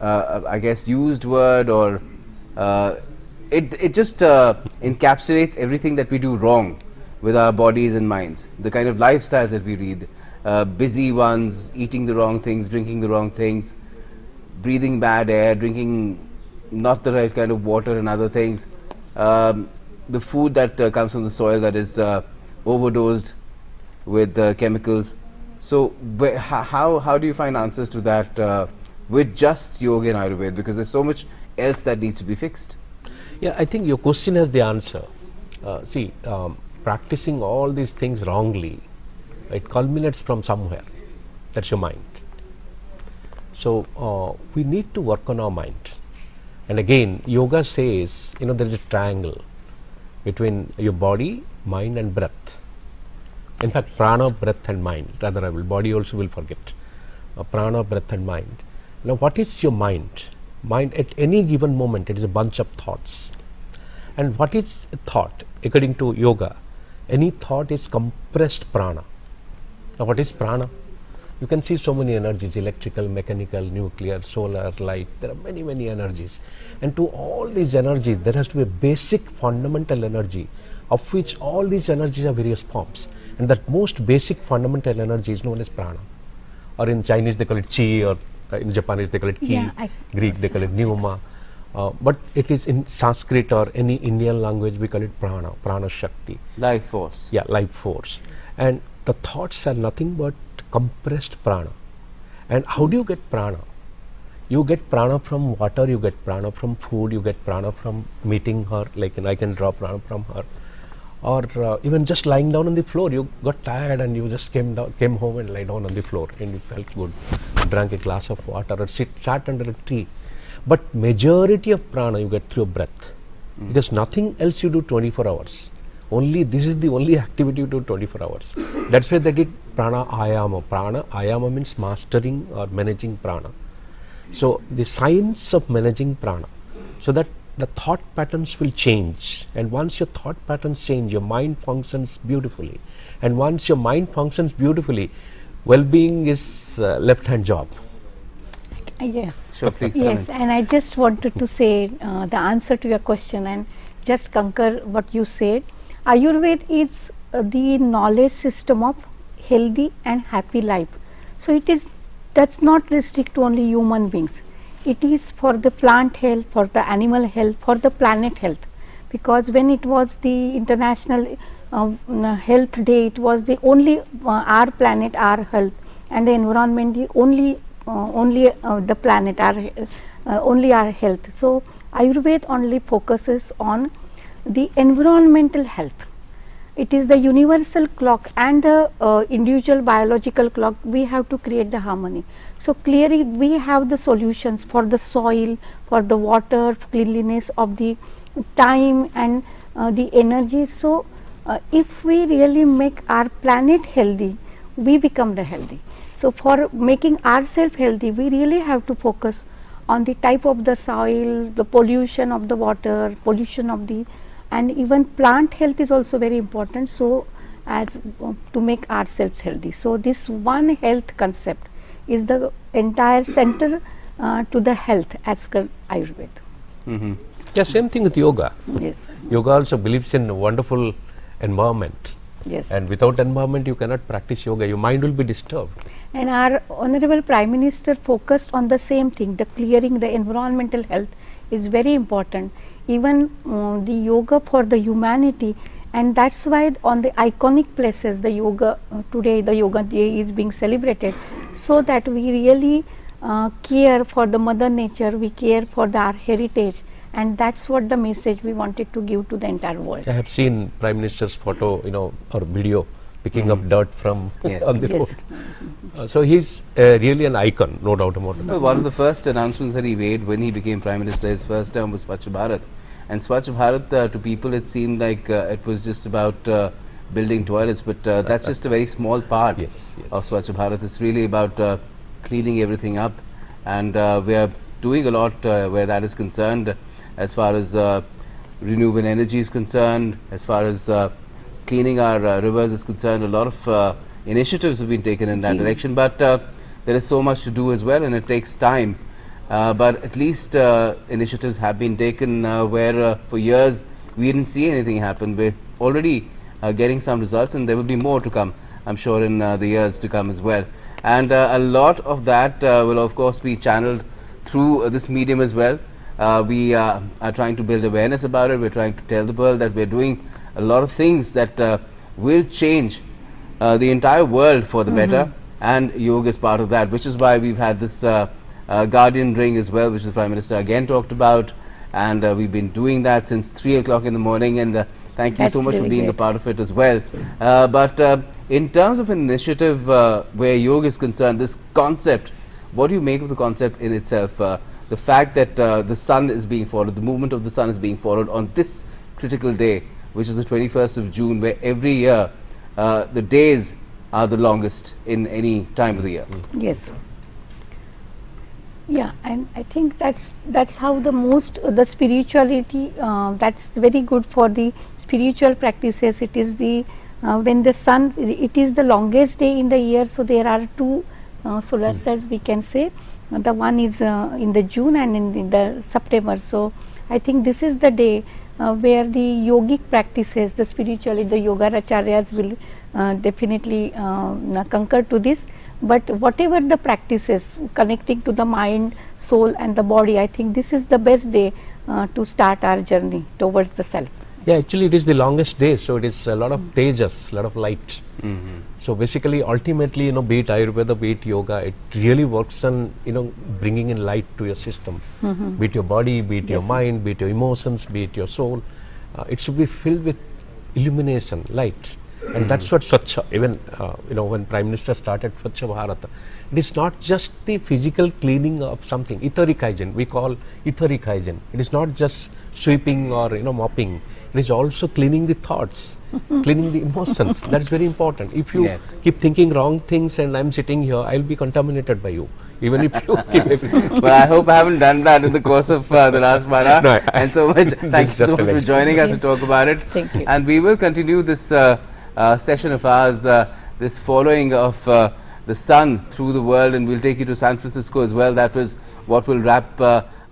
I guess used word, or it just encapsulates everything that we do wrong with our bodies and minds. The kind of lifestyles that we lead, busy ones, eating the wrong things, drinking the wrong things, breathing bad air, drinking not the right kind of water and other things, the food that comes from the soil that is overdosed with chemicals. So how do you find answers to that with just yoga and Ayurveda, because there's so much else that needs to be fixed? Yeah, I think your question has the answer. See, practicing all these things wrongly, it culminates from somewhere. That's your mind. So we need to work on our mind. And again, yoga says, you know, there is a triangle between your body, mind and breath. In fact, prana, breath and mind. Rather, body also will forget. Prana, breath and mind. Now, what is your mind? Mind at any given moment, it is a bunch of thoughts. And what is a thought? According to yoga, any thought is compressed prana. Now, what is prana? You can see so many energies, electrical, mechanical, nuclear, solar, light. There are many, many energies. And to all these energies, there has to be a basic fundamental energy, of which all these energies are various forms. And that most basic fundamental energy is known as prana. Or in Chinese, they call it chi, or in Japanese, they call it ki, Greek, they call it pneuma. But it is in Sanskrit or any Indian language, we call it prana, prana shakti. Life force. Yeah, life force. And the thoughts are nothing but compressed prana. And how do you get prana? You get prana from water, you get prana from food, you get prana from meeting her, like I can draw prana from her. Or even just lying down on the floor, you got tired and you just came home and lay down on the floor and you felt good. You drank a glass of water or sat under a tree. But majority of prana you get through breath. because nothing else you do 24 hours. Only this is the only activity you do 24 hours. That's why they did Pranayama. Pranayama means mastering or managing prana. So the science of managing prana, so that the thought patterns will change, and once your thought patterns change, your mind functions beautifully, and once your mind functions beautifully, well-being is left-hand job. Yes. Sure, please. Yes, and I just wanted to say the answer to your question and just concur what you said. Ayurveda is the knowledge system of healthy and happy life. So that's not restrict to only human beings. It is for the plant health, for the animal health, for the planet health. Because when it was the International Health Day, it was the only our planet, our health, and the environment, the only the planet, only our health. So Ayurveda only focuses on the environmental health. It is the universal clock and the individual biological clock. We have to create the harmony. So clearly we have the solutions for the soil, for the water, cleanliness of the time and the energy. So if we really make our planet healthy, we become the healthy. So for making ourselves healthy, we really have to focus on the type of the soil, the pollution of the water, pollution of the, and even plant health is also very important. So as to make ourselves healthy. So this one health concept is the entire center to the health as per Ayurveda. Yeah, same thing with yoga. Yes. Yoga also believes in a wonderful environment. Yes. And without environment, you cannot practice yoga. Your mind will be disturbed. And our Honorable Prime Minister focused on the same thing, the clearing the environmental health is very important. Even the yoga for the humanity, and that's why on the iconic places the yoga today the yoga day is being celebrated, so that we really care for the mother nature, we care for our heritage, and that's what the message we wanted to give to the entire world. I have seen Prime Minister's photo, or video picking up dirt from on the road. So he's really an icon, no doubt about it. Well, one of the first announcements that he made when he became Prime Minister, his first term, was Swachh Bharat. And Swachh Bharat, to people it seemed like it was just about building toilets, but that's just a very small part of Swachh Bharat. It's really about cleaning everything up, and we are doing a lot where that is concerned, as far as renewable energy is concerned, as far as cleaning our rivers is concerned. A lot of initiatives have been taken in that direction, but there is so much to do as well, and it takes time. But at least initiatives have been taken where for years we didn't see anything happen. We're already getting some results, and there will be more to come, I'm sure, in the years to come as well. And a lot of that will of course be channeled through this medium as well. We are trying to build awareness about it. We're trying to tell the world that we're doing a lot of things that will change the entire world for the better, and yoga is part of that, which is why we've had this Guardian Ring as well, which the Prime Minister again talked about, and we've been doing that since 3 o'clock in the morning, and thank you so much for being a part of it as well. But in terms of an initiative where yoga is concerned, this concept, what do you make of the concept in itself? The fact that the sun is being followed, the movement of the sun is being followed on this critical day, which is the 21st of June, where every year the days are the longest in any time of the year. Yes. Yeah, and I think that's how the spirituality, that's very good for the spiritual practices. It is the when the sun, it is the longest day in the year, so there are two solstices we can say. The one is in the June and in the September. So I think this is the day where the yogic practices, the spirituality, the yoga acharyas will definitely concur to this. But whatever the practices connecting to the mind, soul and the body, I think this is the best day to start our journey towards the self. Yeah, actually it is the longest day, so it is a lot of tejas, a lot of light. So basically, ultimately, be it Ayurveda, be it yoga, it really works on, bringing in light to your system. Be it your body, be it your mind, be it your emotions, be it your soul. It should be filled with illumination, light. And that's what Swachha, even when Prime Minister started Swachha Bharat, it is not just the physical cleaning of something, etheric hygiene, we call etheric hygiene. It is not just sweeping or mopping, it is also cleaning the thoughts, cleaning the emotions. That's very important. If you keep thinking wrong things and I'm sitting here, I'll be contaminated by you. Even if you keep everything. Well, I hope I haven't done that in the course of the last 1 hour. No, and so much. Thank you so much for joining us to talk about it. Thank you. And we will continue this session of ours, this following of the sun through the world, and we'll take you to San Francisco as well. That was what will wrap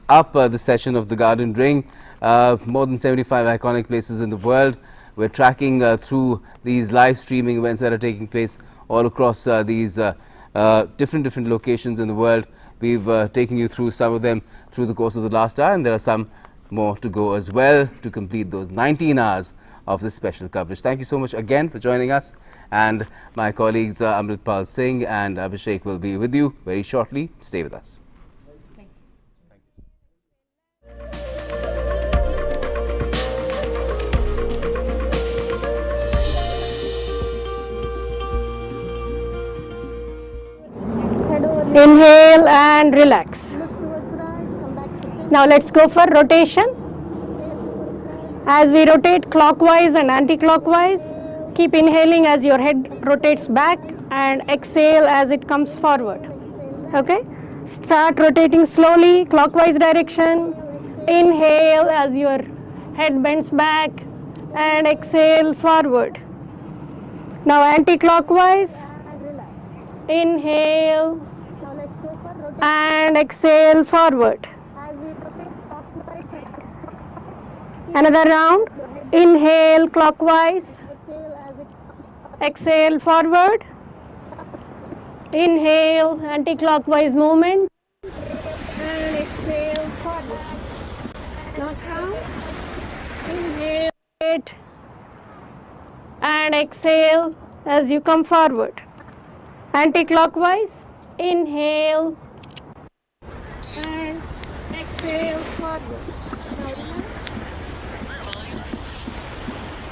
up the session of the Garden Ring. More than 75 iconic places in the world. We're tracking through these live streaming events that are taking place all across these different locations in the world. We've taken you through some of them through the course of the last hour, and there are some more to go as well to complete those 19 hours of this special coverage. Thank you so much again for joining us, and my colleagues Amritpal Singh and Abhishek will be with you very shortly. Stay with us. Inhale and relax. Now let's go for rotation. As we rotate clockwise and anti-clockwise, keep inhaling as your head rotates back and exhale as it comes forward. Okay? Start rotating slowly, clockwise direction. Inhale as your head bends back and exhale forward. Now anti-clockwise. Inhale and exhale forward. Another round. Inhale clockwise, exhale forward. Inhale anti-clockwise movement and exhale forward. Last round. Inhale and exhale as you come forward. Anti-clockwise. Inhale and exhale forward. Now relax.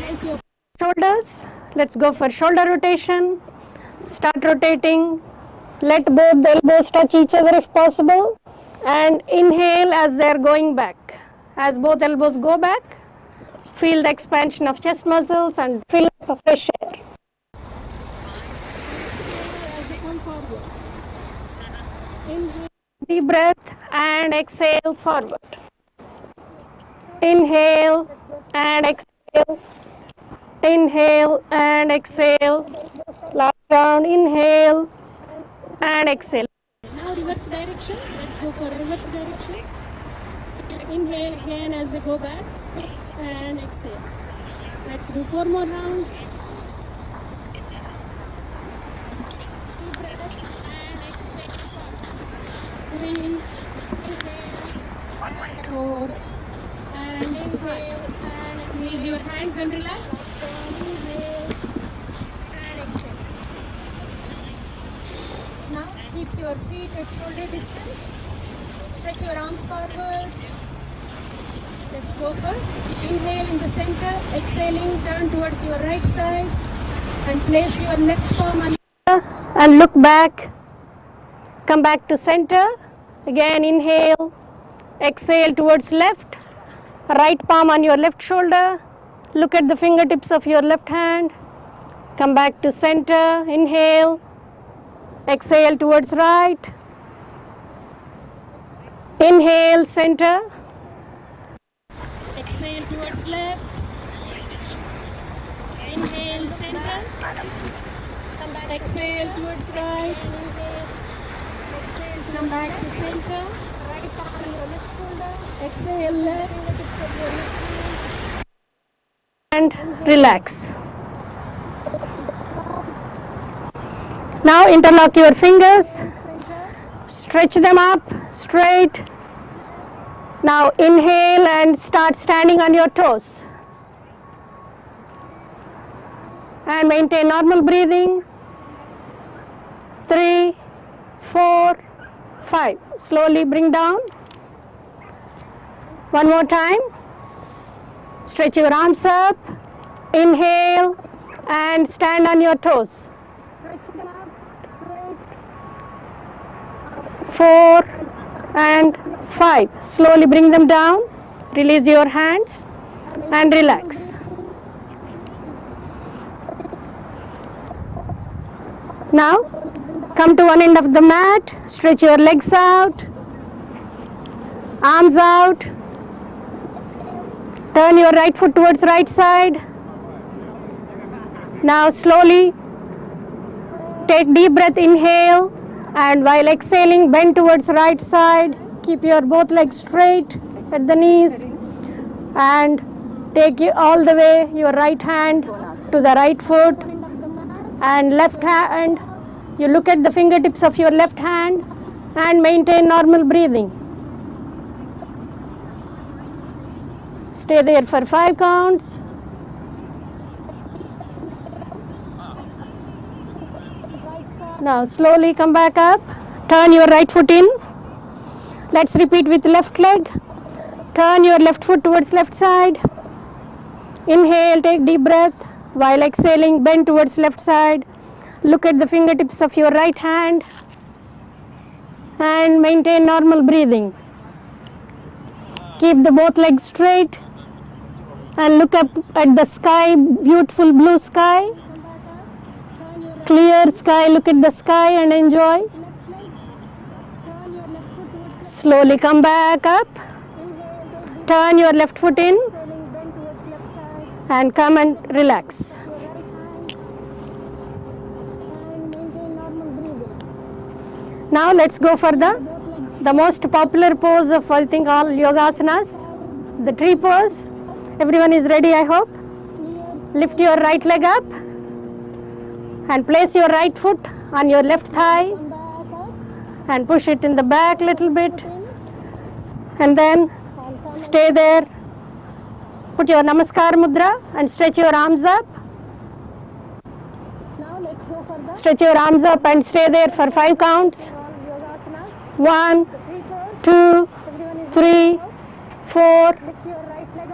Raise your shoulders. Let's go for shoulder rotation. Start rotating. Let both the elbows touch each other if possible. And inhale as they are going back. As both elbows go back, feel the expansion of chest muscles and feel the fresh air. Inhale, deep breath and exhale forward. Inhale and exhale. Inhale and exhale. Last round. Inhale and exhale. Now reverse direction. Let's go for reverse direction. Inhale again as they go back and exhale. Let's do 4 more rounds. Deep breath and exhale. 3, 4, and inhale and raise your hands and relax. Inhale and exhale. Now keep your feet at shoulder distance. Stretch your arms forward. Let's go for inhale in the center, exhaling, turn towards your right side and place your left palm on and look back. Come back to center. Again inhale, exhale towards left. Right palm on your left shoulder. Look at the fingertips of your left hand. Come back to center. Inhale, exhale towards right. Inhale, center. Exhale towards left. Inhale, center. Exhale towards right. Come back to center. Right arm on your left shoulder. Exhale left. And relax. Now interlock your fingers. Stretch them up straight. Now inhale and start standing on your toes. And maintain normal breathing. 3, 4, 5. Slowly bring down. One more time. Stretch your arms up. Inhale and stand on your toes. 4 and 5. Slowly bring them down, release your hands and relax. Now come to one end of the mat, stretch your legs out, arms out, turn your right foot towards right side. Now slowly take deep breath, inhale, and while exhaling bend towards right side. Keep your both legs straight at the knees and take you all the way your right hand to the right foot and left hand. You look at the fingertips of your left hand and maintain normal breathing. Stay there for 5 counts. Now slowly come back up, turn your right foot in. Let's repeat with left leg. Turn your left foot towards left side. Inhale, take deep breath. While exhaling, bend towards left side. Look at the fingertips of your right hand and maintain normal breathing. Keep the both legs straight and look up at the sky, beautiful blue sky. Clear sky, look at the sky and enjoy. Slowly come back up. Turn your left foot in and come and relax. Now let's go for the most popular pose of I think all yogasanas, the tree pose. Everyone is ready, I hope. Lift your right leg up and place your right foot on your left thigh and push it in the back a little bit and then stay there. Put your namaskar mudra and stretch your arms up. Stretch your arms up and stay there for 5 counts. 1, 2, 3, 4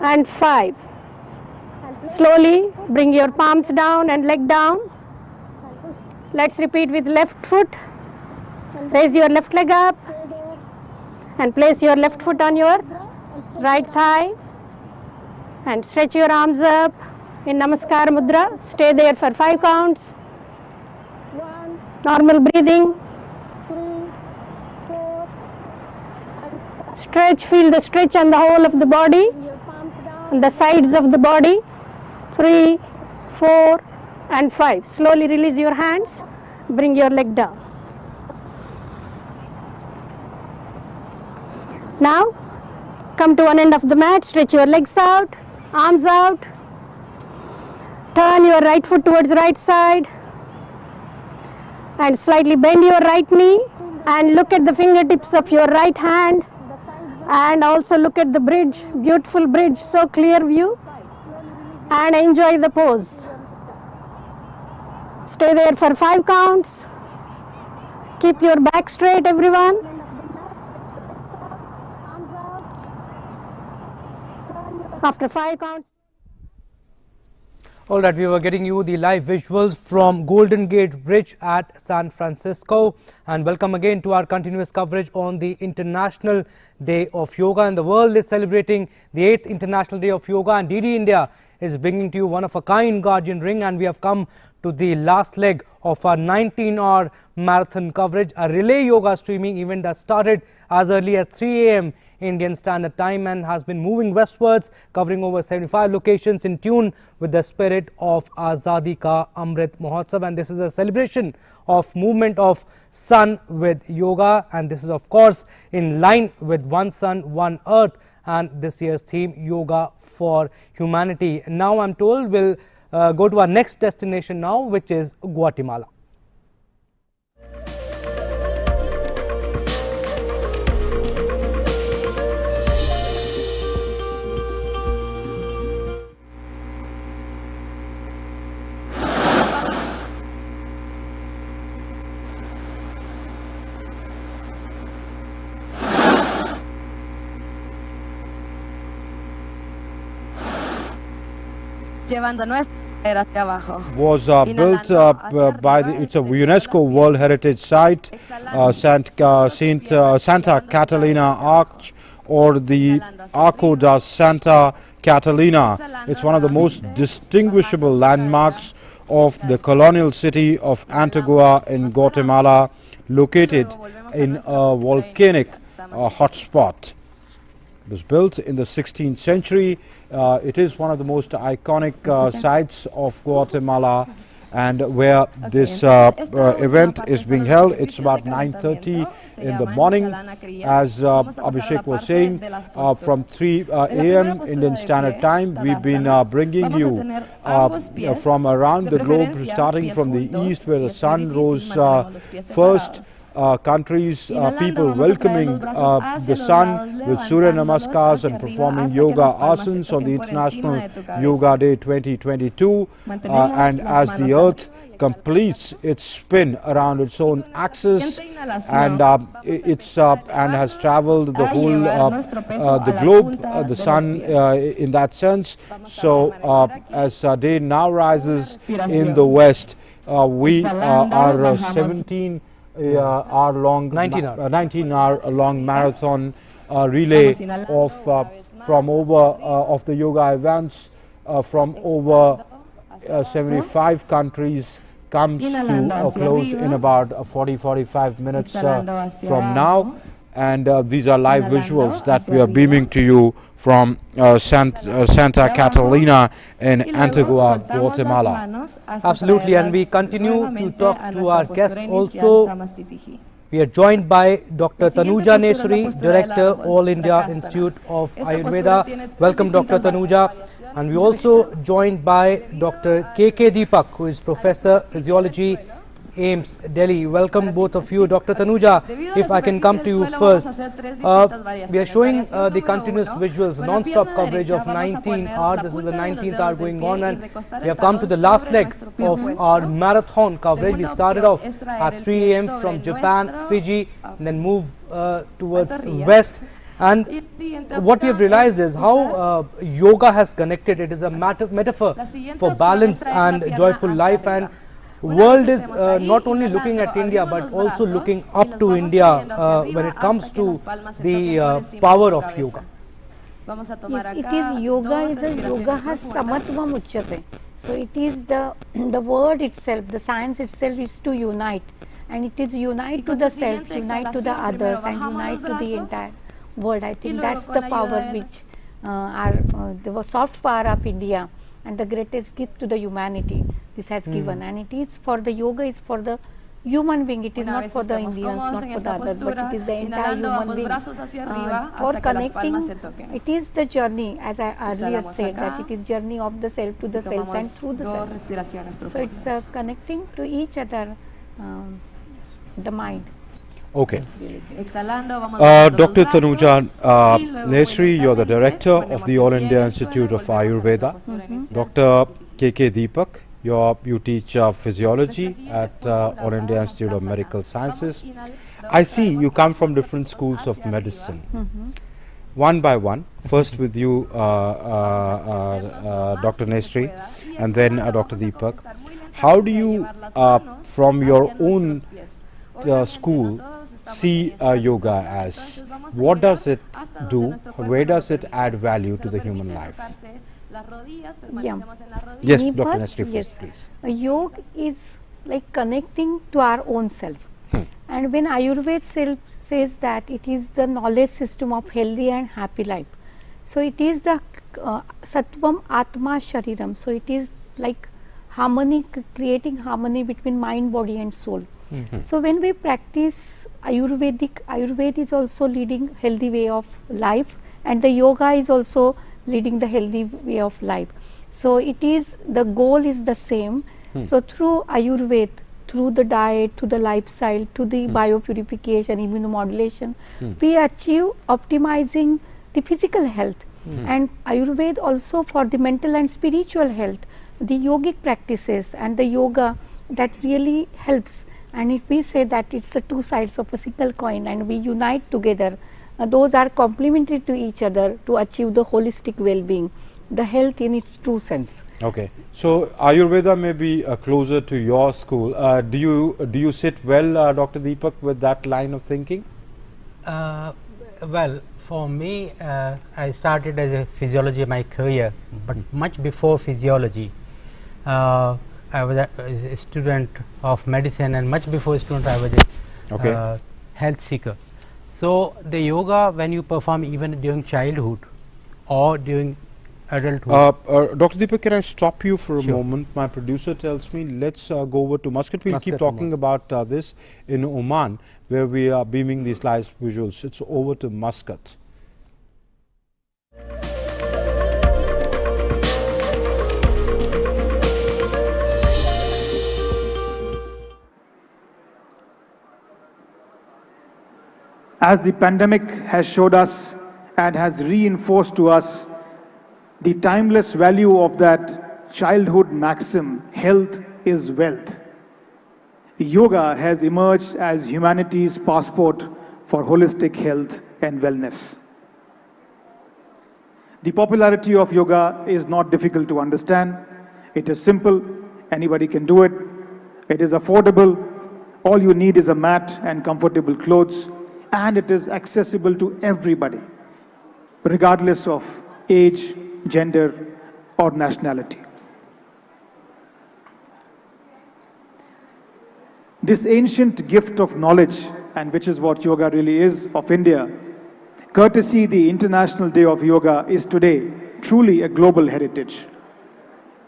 and 5. Slowly bring your palms down and leg down. Let's repeat with left foot. Raise your left leg up and place your left foot on your right thigh and stretch your arms up in namaskar mudra. Stay there for 5 counts. Normal breathing. Stretch, feel the stretch on the whole of the body, on the sides of the body. 3, 4 and 5. Slowly release your hands, bring your leg down. Now come to one end of the mat, stretch your legs out, arms out, turn your right foot towards right side and slightly bend your right knee and look at the fingertips of your right hand and also look at the bridge, beautiful bridge, so clear view, and enjoy the pose. Stay there for 5 counts. Keep your back straight, everyone. After 5 counts. All right, we were getting you the live visuals from Golden Gate Bridge at San Francisco, and welcome again to our continuous coverage on the International Day of Yoga. And the world is celebrating the 8th International Day of Yoga, and DD India is bringing to you one of a kind Guardian Ring, and we have come to the last leg of our 19-hour marathon coverage, a relay yoga streaming event that started as early as 3 a.m. Indian Standard Time and has been moving westwards, covering over 75 locations in tune with the spirit of Azadi Ka Amrit Mahotsav. And this is a celebration of movement of sun with yoga, and this is of course in line with One Sun, One Earth and this year's theme, Yoga for Humanity. Now I'm told we'll go to our next destination now, which is Guatemala. Llevando nuestro was built by it's a UNESCO World Heritage Site, Santa Catalina Arch, or the Arco da Santa Catalina. It's one of the most distinguishable landmarks of the colonial city of Antigua in Guatemala, located in a volcanic hotspot. It was built in the 16th century. It is one of the most iconic sites of Guatemala, and where this event is being held. It's about 9:30 in the morning. As Abhishek was saying, from 3 a.m. Indian Standard Time, we've been bringing you from around the globe, starting from the east where the sun rose first. Countries, people welcoming the sun with Surya Namaskars and performing yoga asanas on the International Yoga Day 2022. And as the earth completes its spin around its own axis, and and has traveled the whole the globe, the sun in that sense. So as day now rises in the west, we are 19 hour long marathon relay of from over of the yoga events from over 75 countries comes to a close in about 40-45 minutes from now. And these are live visuals that we are beaming to you from Santa Catalina in Antigua, Guatemala. Absolutely, and we continue to talk to our guest also. We are joined by Dr. Tanuja Nesuri, Director, All India Institute of Ayurveda. Welcome, Dr. Tanuja. And we also joined by Dr. K.K. Deepak, who is Professor Physiology, AIMS, Delhi. Welcome both of you. Dr. Tanuja, if I can come to you first. We are showing the continuous visuals, non-stop coverage of 19 hours. This is the 19th hour going on, and we have come to the last leg of our marathon coverage. We started off at 3 a.m. from Japan, Fiji, and then move towards west. And what we have realized is how yoga has connected. It is a metaphor for balanced and joyful life, and world is not only looking at India but also looking up to India when it comes to the power of yoga. Yes, it is yoga. Yoga has samatvam uchyate. So it is the word itself, the science itself is to unite, and it is unite to the self, unite to the others, and unite to the entire world. I think that's the power which the soft power of India and the greatest gift to the humanity this has given. And it is for the yoga is for the human being. It is not for the Indians, not for the others, but it is the entire human being. For connecting, it is the journey, as I earlier said, that it is journey of the self to the self and through the self. So it's connecting to each other, the mind. Okay. Dr. Tanuja Nesri, you're the Director of the All India Institute of Ayurveda. Dr. K.K. Deepak, you teach physiology at All India Institute of Medical Sciences. I see you come from different schools of medicine. One by one, first with you, Dr. Nesri, and then Dr. Deepak. How do you, from your own school, see yoga as? What does it do? Where does it add value to the human life? Yeah. Yes, Dr. Nesri, first, please. Yoga is like connecting to our own self. And when Ayurveda says that it is the knowledge system of healthy and happy life. So it is the Sattvam Atma Shariram. So it is like harmony, creating harmony between mind, body and soul. So when we practice Ayurveda is also leading healthy way of life, and the yoga is also leading the healthy way of life. So it is, the goal is the same. So through Ayurveda, through the diet, through the lifestyle, to the biopurification, immunomodulation, we achieve optimizing the physical health. And Ayurveda also for the mental and spiritual health, the yogic practices and the yoga that really helps. And if we say that it's the two sides of a single coin and we unite together, those are complementary to each other to achieve the holistic well-being. the health in its true sense. Okay, so Ayurveda may be closer to your school. Do you sit well, Dr. Deepak, with that line of thinking? Well, for me, I started as a physiology my career, but much before physiology, I was a student of medicine, and much before a student, I was a health seeker. So the yoga, when you perform even during childhood or during adulthood. Dr. Deepak, can I stop you for a moment? My producer tells me let's go over to Muscat. We'll keep talking about this in Oman, where we are beaming these live visuals. It's over to Muscat. As the pandemic has showed us and has reinforced to us the timeless value of that childhood maxim, health is wealth, yoga has emerged as humanity's passport for holistic health and wellness. The popularity of yoga is not difficult to understand. It is simple, anybody can do it. It is affordable, all you need is a mat and comfortable clothes, and it is accessible to everybody, regardless of age, gender, or nationality. This ancient gift of knowledge, and which is what yoga really is, of India, courtesy the International Day of Yoga, is today truly a global heritage.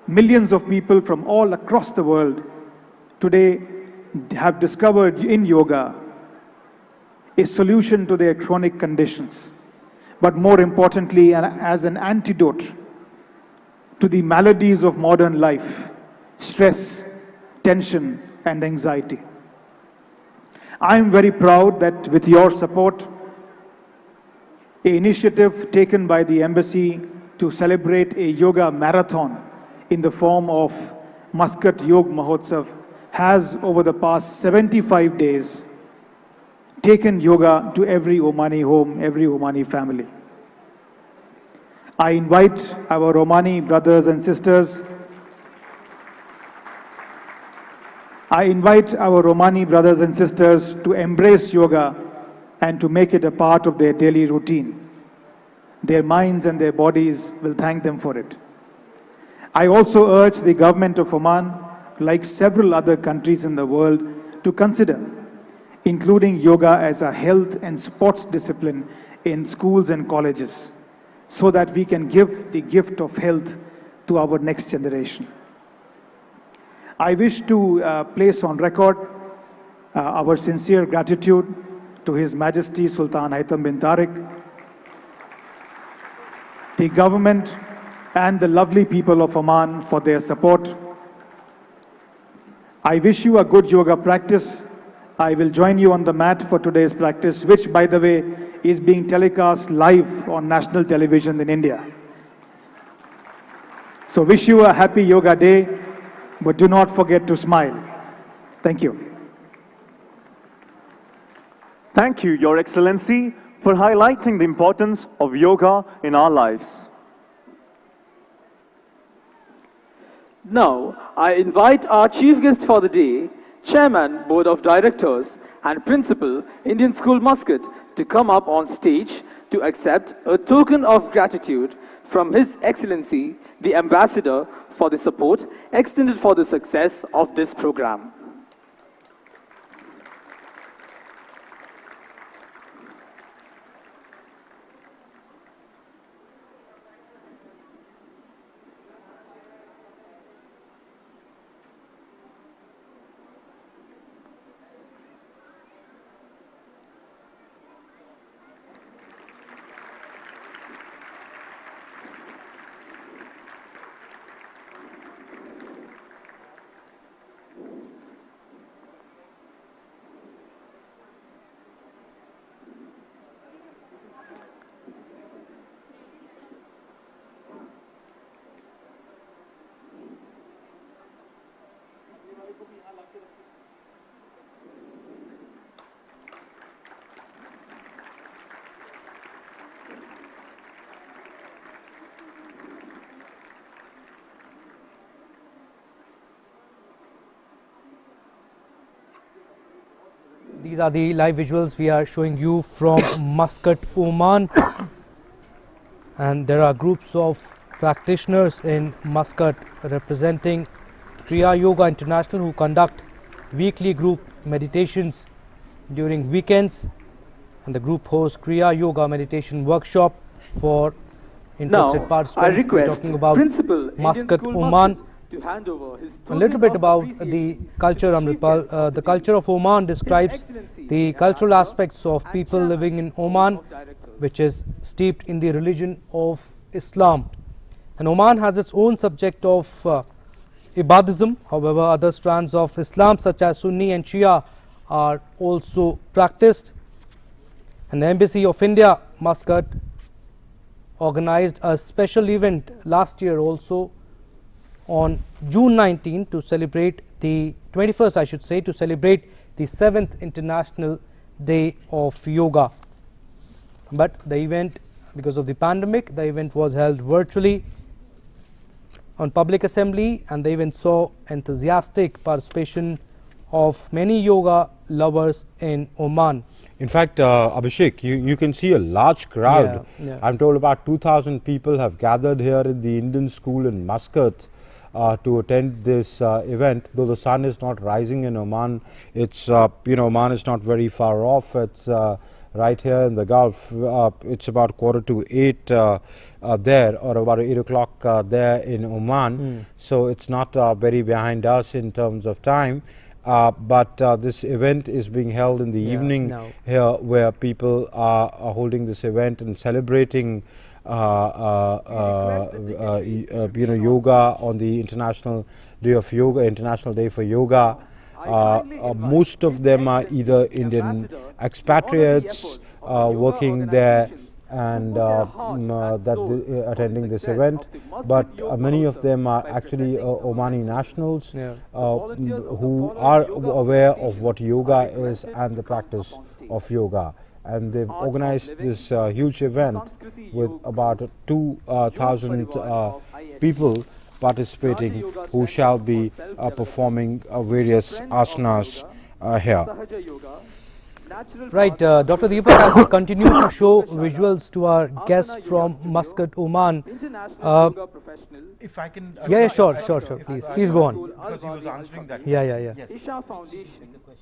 Millions of people from all across the world today have discovered in yoga a solution to their chronic conditions, but more importantly, as an antidote to the maladies of modern life, stress, tension, and anxiety. I am very proud that with your support, an initiative taken by the embassy to celebrate a yoga marathon in the form of Muscat Yog Mahotsav has, over the past 75 days, taken yoga to every Omani home, every Omani family. I invite our Omani brothers and sisters to embrace yoga and to make it a part of their daily routine. Their minds and their bodies will thank them for it. I also urge the government of Oman, like several other countries in the world, to consider including yoga as a health and sports discipline in schools and colleges, so that we can give the gift of health to our next generation. I wish to place on record our sincere gratitude to His Majesty Sultan Haitham bin Tariq, the government and the lovely people of Oman for their support. I wish you a good yoga practice. I will join you on the mat for today's practice, which, by the way, is being telecast live on national television in India. So wish you a happy yoga day, but do not forget to smile. Thank you. Thank you, Your Excellency, for highlighting the importance of yoga in our lives. Now, I invite our chief guest for the day, Chairman, Board of Directors, and Principal, Indian School Muscat, to come up on stage to accept a token of gratitude from His Excellency, the Ambassador, for the support extended for the success of this program. These are the live visuals we are showing you from Muscat, Oman, and there are groups of practitioners in Muscat representing Kriya Yoga International who conduct weekly group meditations during weekends, and the group hosts Kriya Yoga meditation workshop for interested participants. I request talking about Principal Muscat, Indian School Oman. Muscat to hand over his A little bit about the culture, Amritpal. The culture of Oman describes the cultural aspects of people living in Oman, which is steeped in the religion of Islam. And Oman has its own subject of Ibadism. However, other strands of Islam such as Sunni and Shia are also practiced. And the Embassy of India, Muscat, organized a special event last year also on June 19 to celebrate the 21st, I should say, to celebrate the 7th International Day of Yoga. But the event, because of the pandemic, the event was held virtually on public assembly, and the event saw enthusiastic participation of many yoga lovers in Oman. In fact, Abhishek, you can see a large crowd. I'm told about 2,000 people have gathered here in the Indian school in Muscat to attend this event. Though the sun is not rising in Oman, it's Oman is not very far off. It's right here in the Gulf. It's about 7:45 there, or about 8 o'clock there in Oman. So it's not very behind us in terms of time. But this event is being held in the evening here, where people are holding this event and celebrating yoga on the International Day of Yoga, International Day for Yoga. Most of them are either Indian expatriates working there and attending this event, but many of them are actually Omani nationals who are aware of what yoga is and the practice of yoga. And they've organized this huge event with about 2,000 people participating, who shall be performing various asanas here. Right, Dr. Deepak, as we continue to show visuals to our guests from Muscat, Oman. If I can, sure. Please go on. Because he was answering that. Yeah. Yes.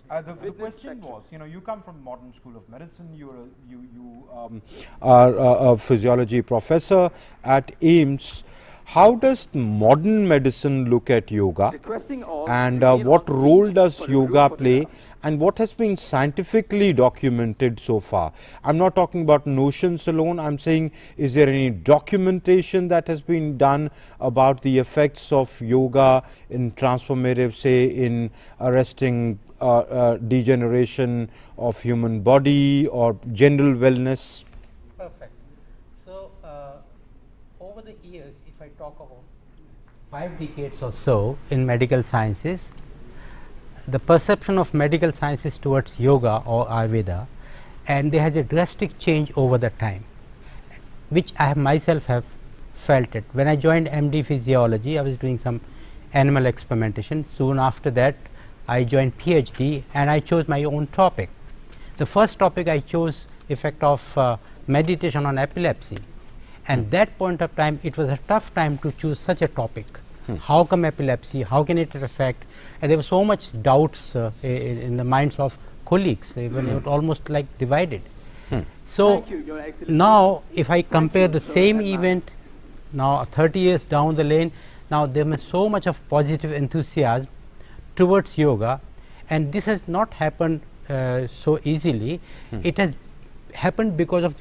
The question was, you come from modern school of medicine. You are a physiology professor at AIIMS. How does modern medicine look at yoga, and what role does yoga play, and what has been scientifically documented so far? I'm not talking about notions alone. I'm saying, is there any documentation that has been done about the effects of yoga in transformative, say, in arresting degeneration of human body or general wellness? Perfect. So, over the years, if I talk about 5 decades or so in medical sciences, the perception of medical sciences towards yoga or Ayurveda, and there has a drastic change over the time, which I myself have felt it. When I joined MD Physiology, I was doing some animal experimentation. Soon after that, I joined PhD and I chose my own topic. The first topic I chose, effect of meditation on epilepsy, and that point of time it was a tough time to choose such a topic. How come epilepsy, how can it affect, and there was so much doubts in the minds of colleagues, even it almost like divided. So now if I compare the same event now 30 years down the lane, now there is so much of positive enthusiasm towards yoga, and this has not happened so easily. It has happened because of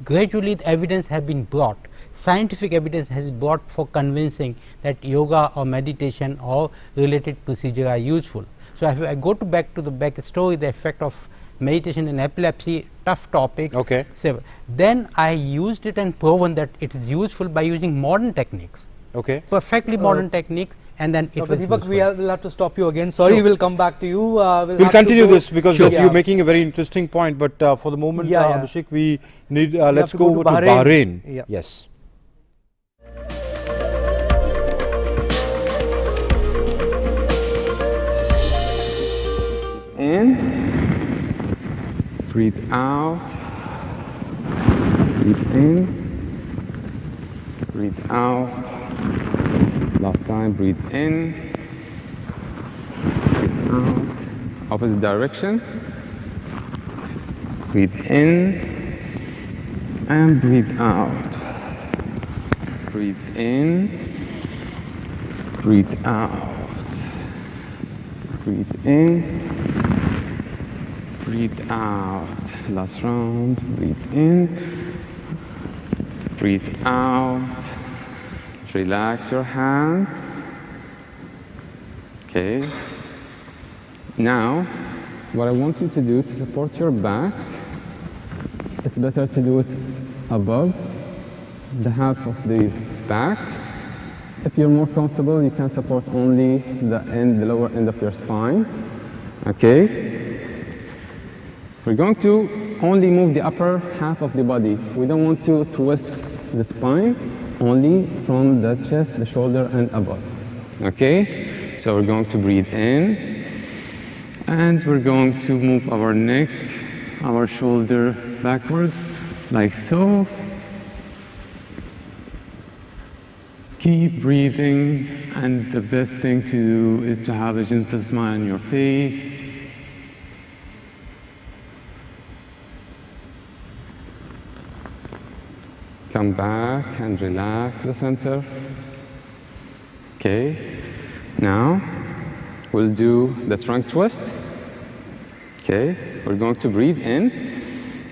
gradually the evidence have been brought, scientific evidence has been brought for convincing that yoga or meditation or related procedure are useful. So, if I go to back to the back story, the effect of meditation in epilepsy, tough topic. Okay. So, then I used it and proven that it is useful by using modern techniques. Okay. Perfectly modern techniques, and then it Dr. was Deepak, useful. we'll have to stop you again. Sorry, we'll come back to you. We'll continue this because you're making a very interesting point. But for the moment, Abhishek, we need let's go over to Bahrain. Yes. And breathe out, breathe in, breathe out. Last time, breathe in, breathe out. Opposite direction. Breathe in and breathe out. Breathe in, breathe out. Breathe in, breathe out. Last round, breathe in, breathe out. Relax your hands. Okay. Now, what I want you to do to support your back, it's better to do it above the half of the back. If you're more comfortable, you can support only the lower end of your spine. Okay? We're going to only move the upper half of the body. We don't want to twist the spine, only from the chest, the shoulder, and above. Okay? So we're going to breathe in, and we're going to move our neck, our shoulder backwards, like so. Keep breathing, and the best thing to do is to have a gentle smile on your face. Come back and relax the center. Okay, now we'll do the trunk twist. Okay, we're going to breathe in,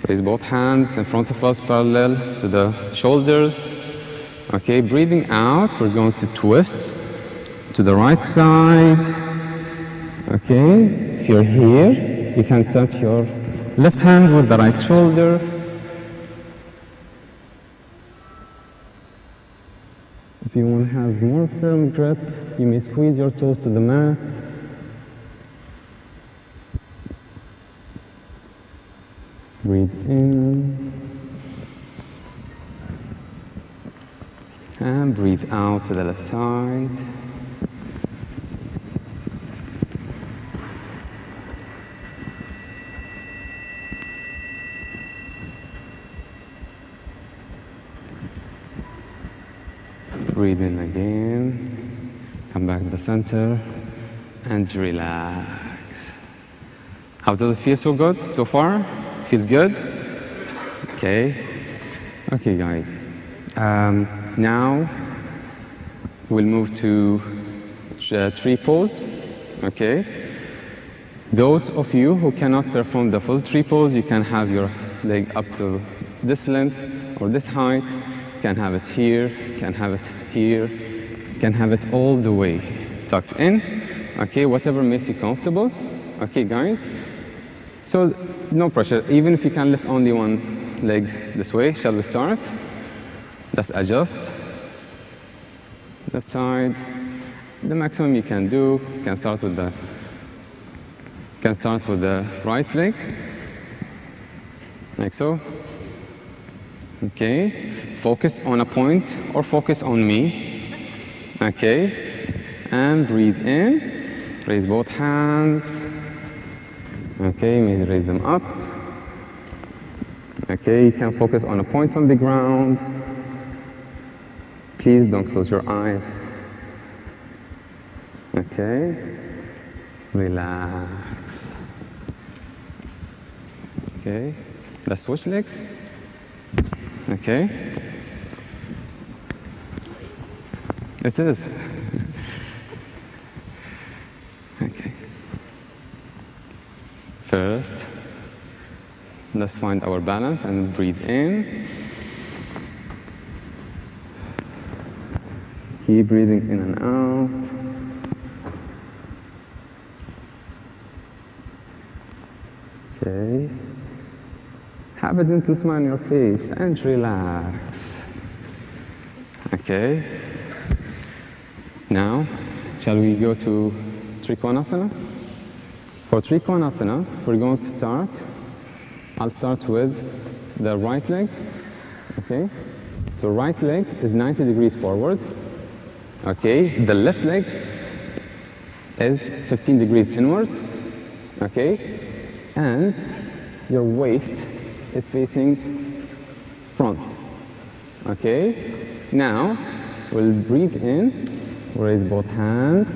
raise both hands in front of us parallel to the shoulders. Okay, breathing out, we're going to twist to the right side. Okay, if you're here, you can touch your left hand with the right shoulder. If you want to have more firm grip, you may squeeze your toes to the mat. Breathe in. And breathe out to the left side. Breathe in again. Come back to the center and relax. How does it feel so good so far? Feels good? Okay. Okay, guys. Now we'll move to tree pose. Okay. Those of you who cannot perform the full tree pose, you can have your leg up to this length or this height. You can have it here, you can have it here, you can have it all the way tucked in. Okay, whatever makes you comfortable. Okay, guys. So no pressure. Even if you can lift only one leg this way, shall we start? Let's adjust. Left side. The maximum you can do. You can start with the right leg, like so. Okay. Focus on a point or focus on me. Okay. And breathe in. Raise both hands. Okay. Maybe raise them up. Okay. You can focus on a point on the ground. Please don't close your eyes. Okay. Relax. Okay. Let's switch legs. Okay. It is. Okay. First, let's find our balance and breathe in. Keep breathing in and out. Okay. Have a gentle smile on your face and relax. Okay. Now, shall we go to Trikonasana? For Trikonasana, we're going to start. I'll start with the right leg. Okay. So right leg is 90 degrees forward. Okay. The left leg is 15 degrees inwards. Okay. And your waist is facing front. Okay? Now, we'll breathe in, raise both hands.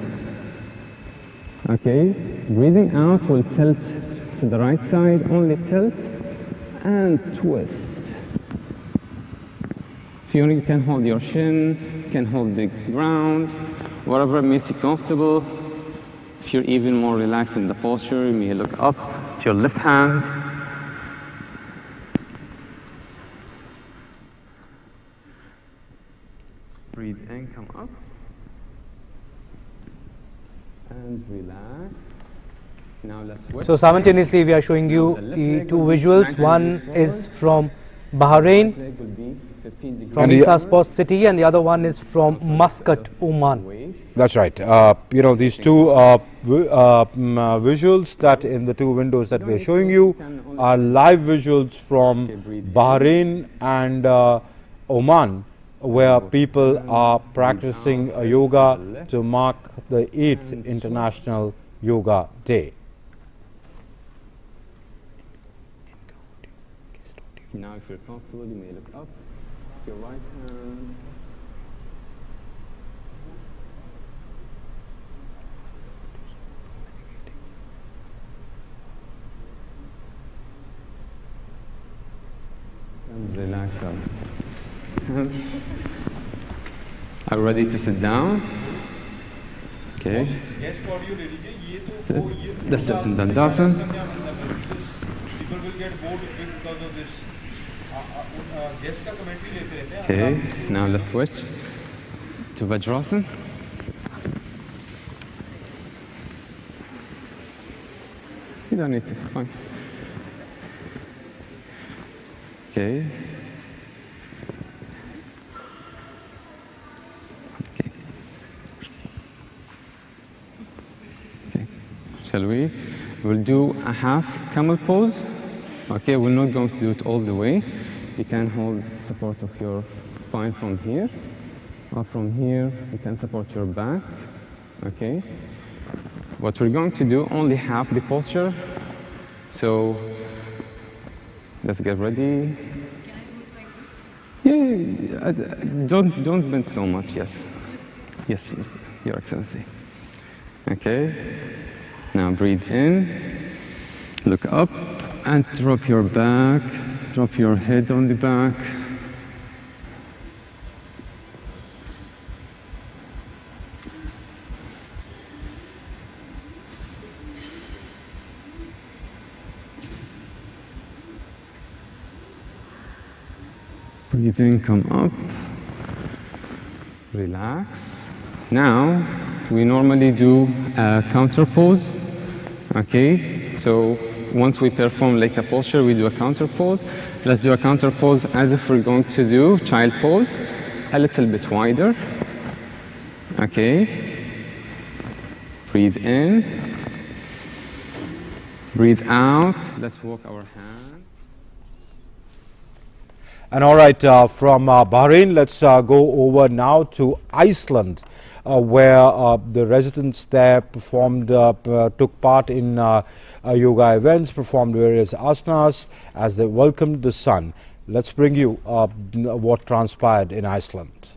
Okay? Breathing out, we'll tilt to the right side, only tilt and twist. If you can hold your shin, can hold the ground, whatever makes you comfortable. If you're even more relaxed in the posture, you may look up to your left hand. Breathe in, come up. And relax. Now let's switch. So simultaneously we are showing you the two visuals. One is from Bahrain, from Isa Sports City, and the other one is from Muscat, Oman. That's right. You know, these two visuals that in the two windows that we're showing you are live visuals from Bahrain and Oman, where people are practicing yoga to mark the 8th International Yoga Day. Now if you're comfortable, you may look up, your right hand. And relax your hands. Are you ready to sit down? Okay. That's it in Dandasana. People will get bored because of this. Okay, now let's switch to Vajrasana. You don't need to, it's fine. Okay. Okay. Shall we? We'll do a half camel pose. Okay, we're not going to do it all the way. You can hold support of your spine from here, or from here, you can support your back. Okay. What we're going to do, only half the posture. So, let's get ready. Yeah, don't bend so much. Yes, yes, Your Excellency. Okay. Now breathe in, look up, and drop your back. Drop your head on the back. Breathe in, come up. Relax. Now, we normally do a counter pose. Okay, so once we perform like a posture, we do a counter pose. Let's do a counter pose as if we're going to do child pose, a little bit wider. Okay. Breathe in. Breathe out. Let's walk our hand. And all right, from Bahrain, let's go over now to Iceland, where the residents there performed, took part in yoga events, performed various asanas as they welcomed the sun. Let's bring you what transpired in Iceland.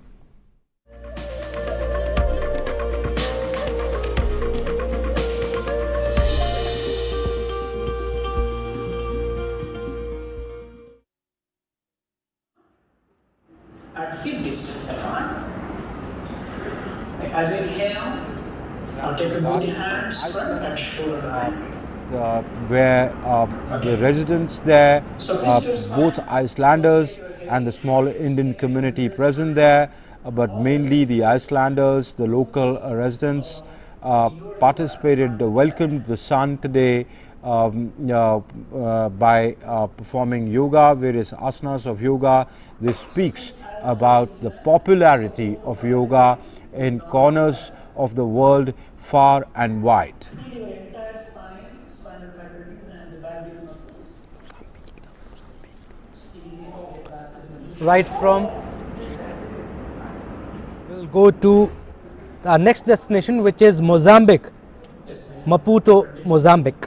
At hip distance apart. As you inhale, now take your both hands front and shoulder line. Where the residents there, both Icelanders and the small Indian community present there, but mainly the Icelanders, the local residents, participated, welcomed the sun today by performing yoga, various asanas of yoga. This speaks about the popularity of yoga in corners of the world far and wide. Right from, we'll go to our next destination, which is Mozambique, Maputo, Mozambique.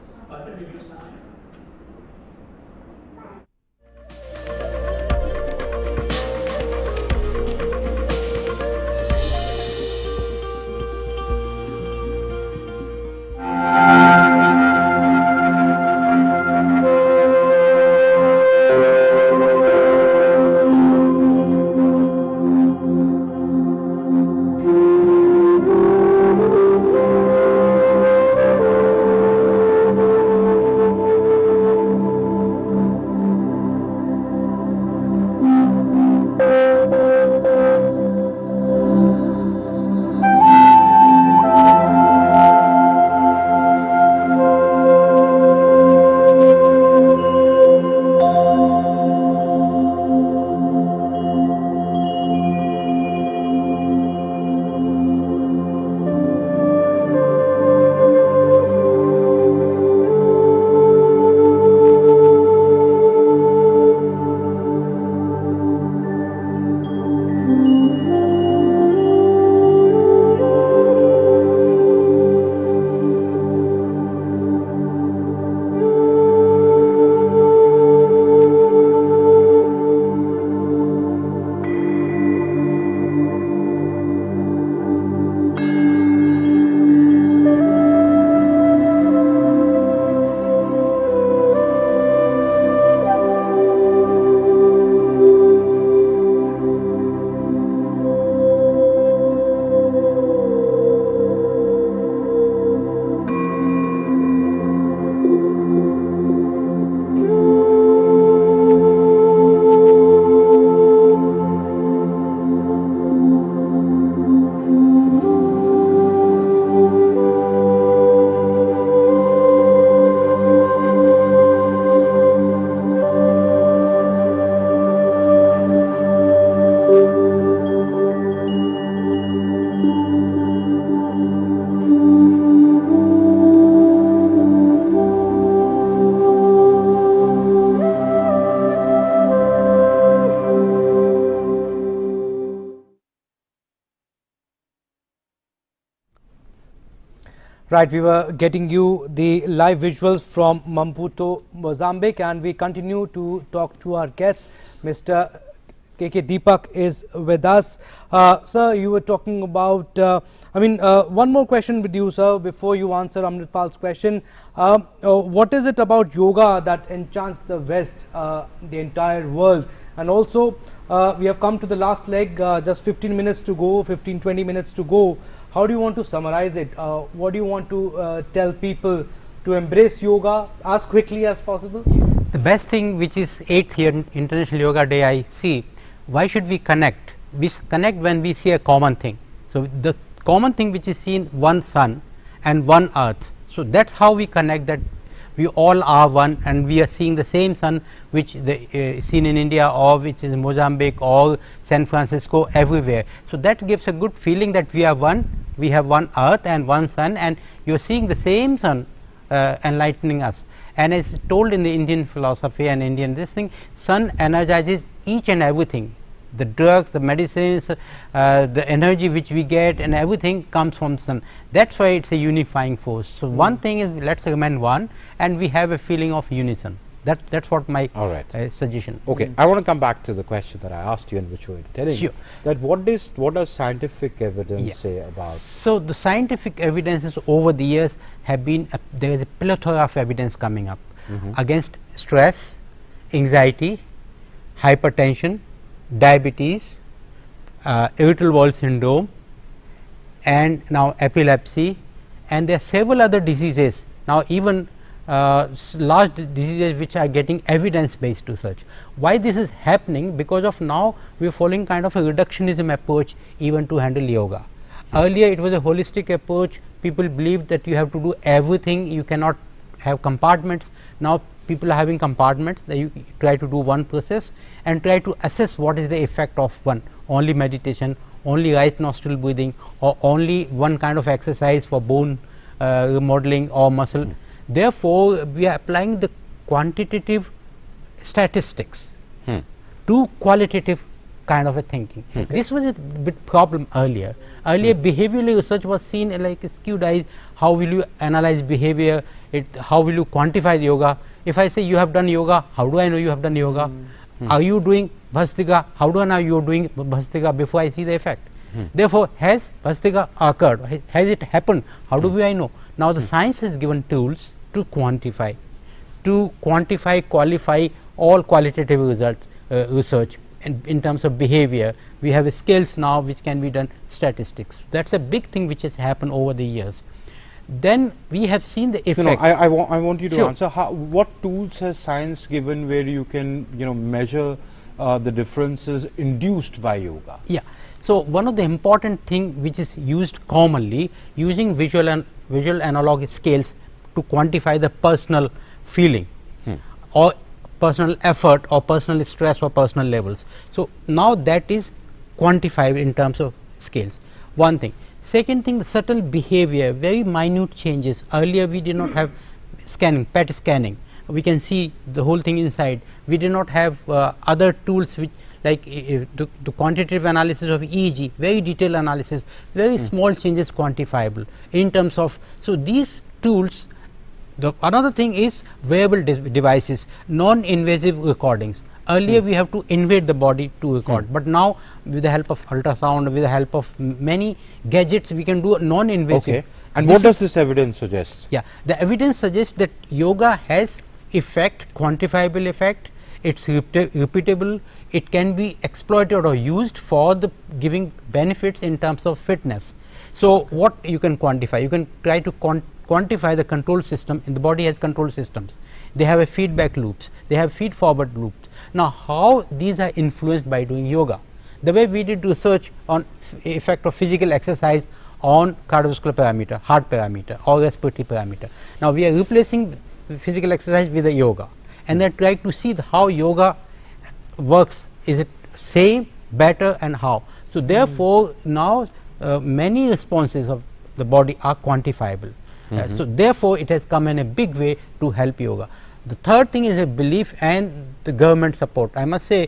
Right, we were getting you the live visuals from Maputo, Mozambique, and we continue to talk to our guest, Mr. KK Deepak is with us. Sir, you were talking about, one more question with you, sir, before you answer Amritpal's question. What is it about yoga that enchants the West, the entire world? And also, we have come to the last leg, just 15 minutes to go, 15-20 minutes to go. How do you want to summarize it? What do you want to tell people to embrace yoga as quickly as possible? The best thing which is 8th year International Yoga Day I see, why should we connect? We connect when we see a common thing. So, the common thing which is seen, one sun and one earth. So, that is how we connect, that we all are one and we are seeing the same sun which seen in India or which is in Mozambique or San Francisco, everywhere. So, that gives a good feeling that we are one, we have one earth and one sun, and you are seeing the same sun enlightening us. And as told in the Indian philosophy and Indian this thing, sun energizes each and everything. The drugs, the medicines, the energy which we get and everything comes from sun. That is why it is a unifying force. So, one thing is, let us remain one and we have a feeling of unison. That is what my suggestion. Okay, I want to come back to the question that I asked you and which you were telling me, that what does scientific evidence say about? So, the scientific evidences over the years have been, there is a plethora of evidence coming up against stress, anxiety, hypertension, diabetes, irritable bowel syndrome, and now epilepsy, and there are several other diseases now, even large diseases which are getting evidence based research. Why this is happening? Because of now we are following kind of a reductionism approach even to handle yoga. Earlier it was a holistic approach, people believed that you have to do everything, you cannot have compartments. Now people are having compartments, that you try to do one process and try to assess what is the effect of one, only meditation, only right nostril breathing, or only one kind of exercise for bone remodeling or muscle. Therefore, we are applying the quantitative statistics to qualitative kind of a thinking. This was a bit problem earlier. Earlier behavioral research was seen like skewed eyes. How will you analyze behavior? How will you quantify the yoga? If I say you have done yoga, how do I know you have done yoga? Are you doing Bhastrika? How do I know you are doing Bhastrika before I see the effect? Therefore, has Bhastrika occurred? Has it happened? How do I know? Now, the science has given tools to quantify, qualify all qualitative results, research in terms of behavior. We have skills now which can be done statistics. That is a big thing which has happened over the years. Then we have seen the effects. I want you to answer, what tools has science given where you can measure the differences induced by yoga? Yeah. So, one of the important thing which is used commonly, using visual analog scales to quantify the personal feeling or personal effort or personal stress or personal levels. So, now that is quantified in terms of scales, one thing. Second thing, the subtle behavior, very minute changes. Earlier we did not have scanning, PET scanning, we can see the whole thing inside. We did not have other tools which like the quantitative analysis of EEG, very detailed analysis, very small changes quantifiable in terms of. So, these tools, another thing is wearable devices, non-invasive recordings. Earlier we have to invade the body to record, but now with the help of ultrasound, with the help of many gadgets, we can do non-invasive. Okay. And what does this evidence suggest? Yeah, the evidence suggests that yoga has effect, quantifiable effect, it is repeatable, it can be exploited or used for the giving benefits in terms of fitness. So, what you can quantify? You can try to quantify the control system. In the body has control systems, they have a feedback loops, they have feed forward loops. Now, how these are influenced by doing yoga? The way we did research on effect of physical exercise on cardiovascular parameter, heart parameter or respiratory parameter. Now, we are replacing physical exercise with the yoga and then try to see how yoga works. Is it same, better, and how? So, therefore, now many responses of the body are quantifiable. So, therefore, it has come in a big way to help yoga. The third thing is a belief and the government support. I must say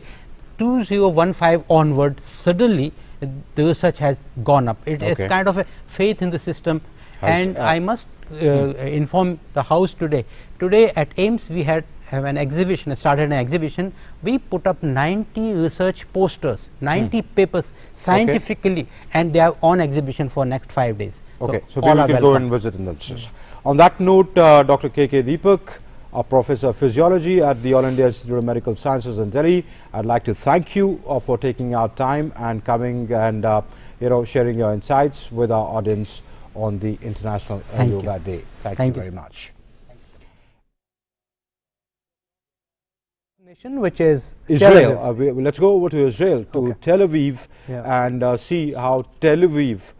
2015 onward, suddenly the research has gone up. It is kind of a faith in the system, And I must inform the house today. Today at AIMS we have an exhibition, started an exhibition. We put up 90 research posters, 90 papers scientifically, and they are on exhibition for next 5 days. Okay, so people can go and visit in them. On that note, Dr. K.K. Deepak, a Professor of Physiology at the All India Institute of Medical Sciences in Delhi, I'd like to thank you for taking out time and coming and sharing your insights with our audience on the International Yoga Day. Thank you very much. Which is Israel. Let's go over to Israel, to Tel Aviv, and see how Tel Aviv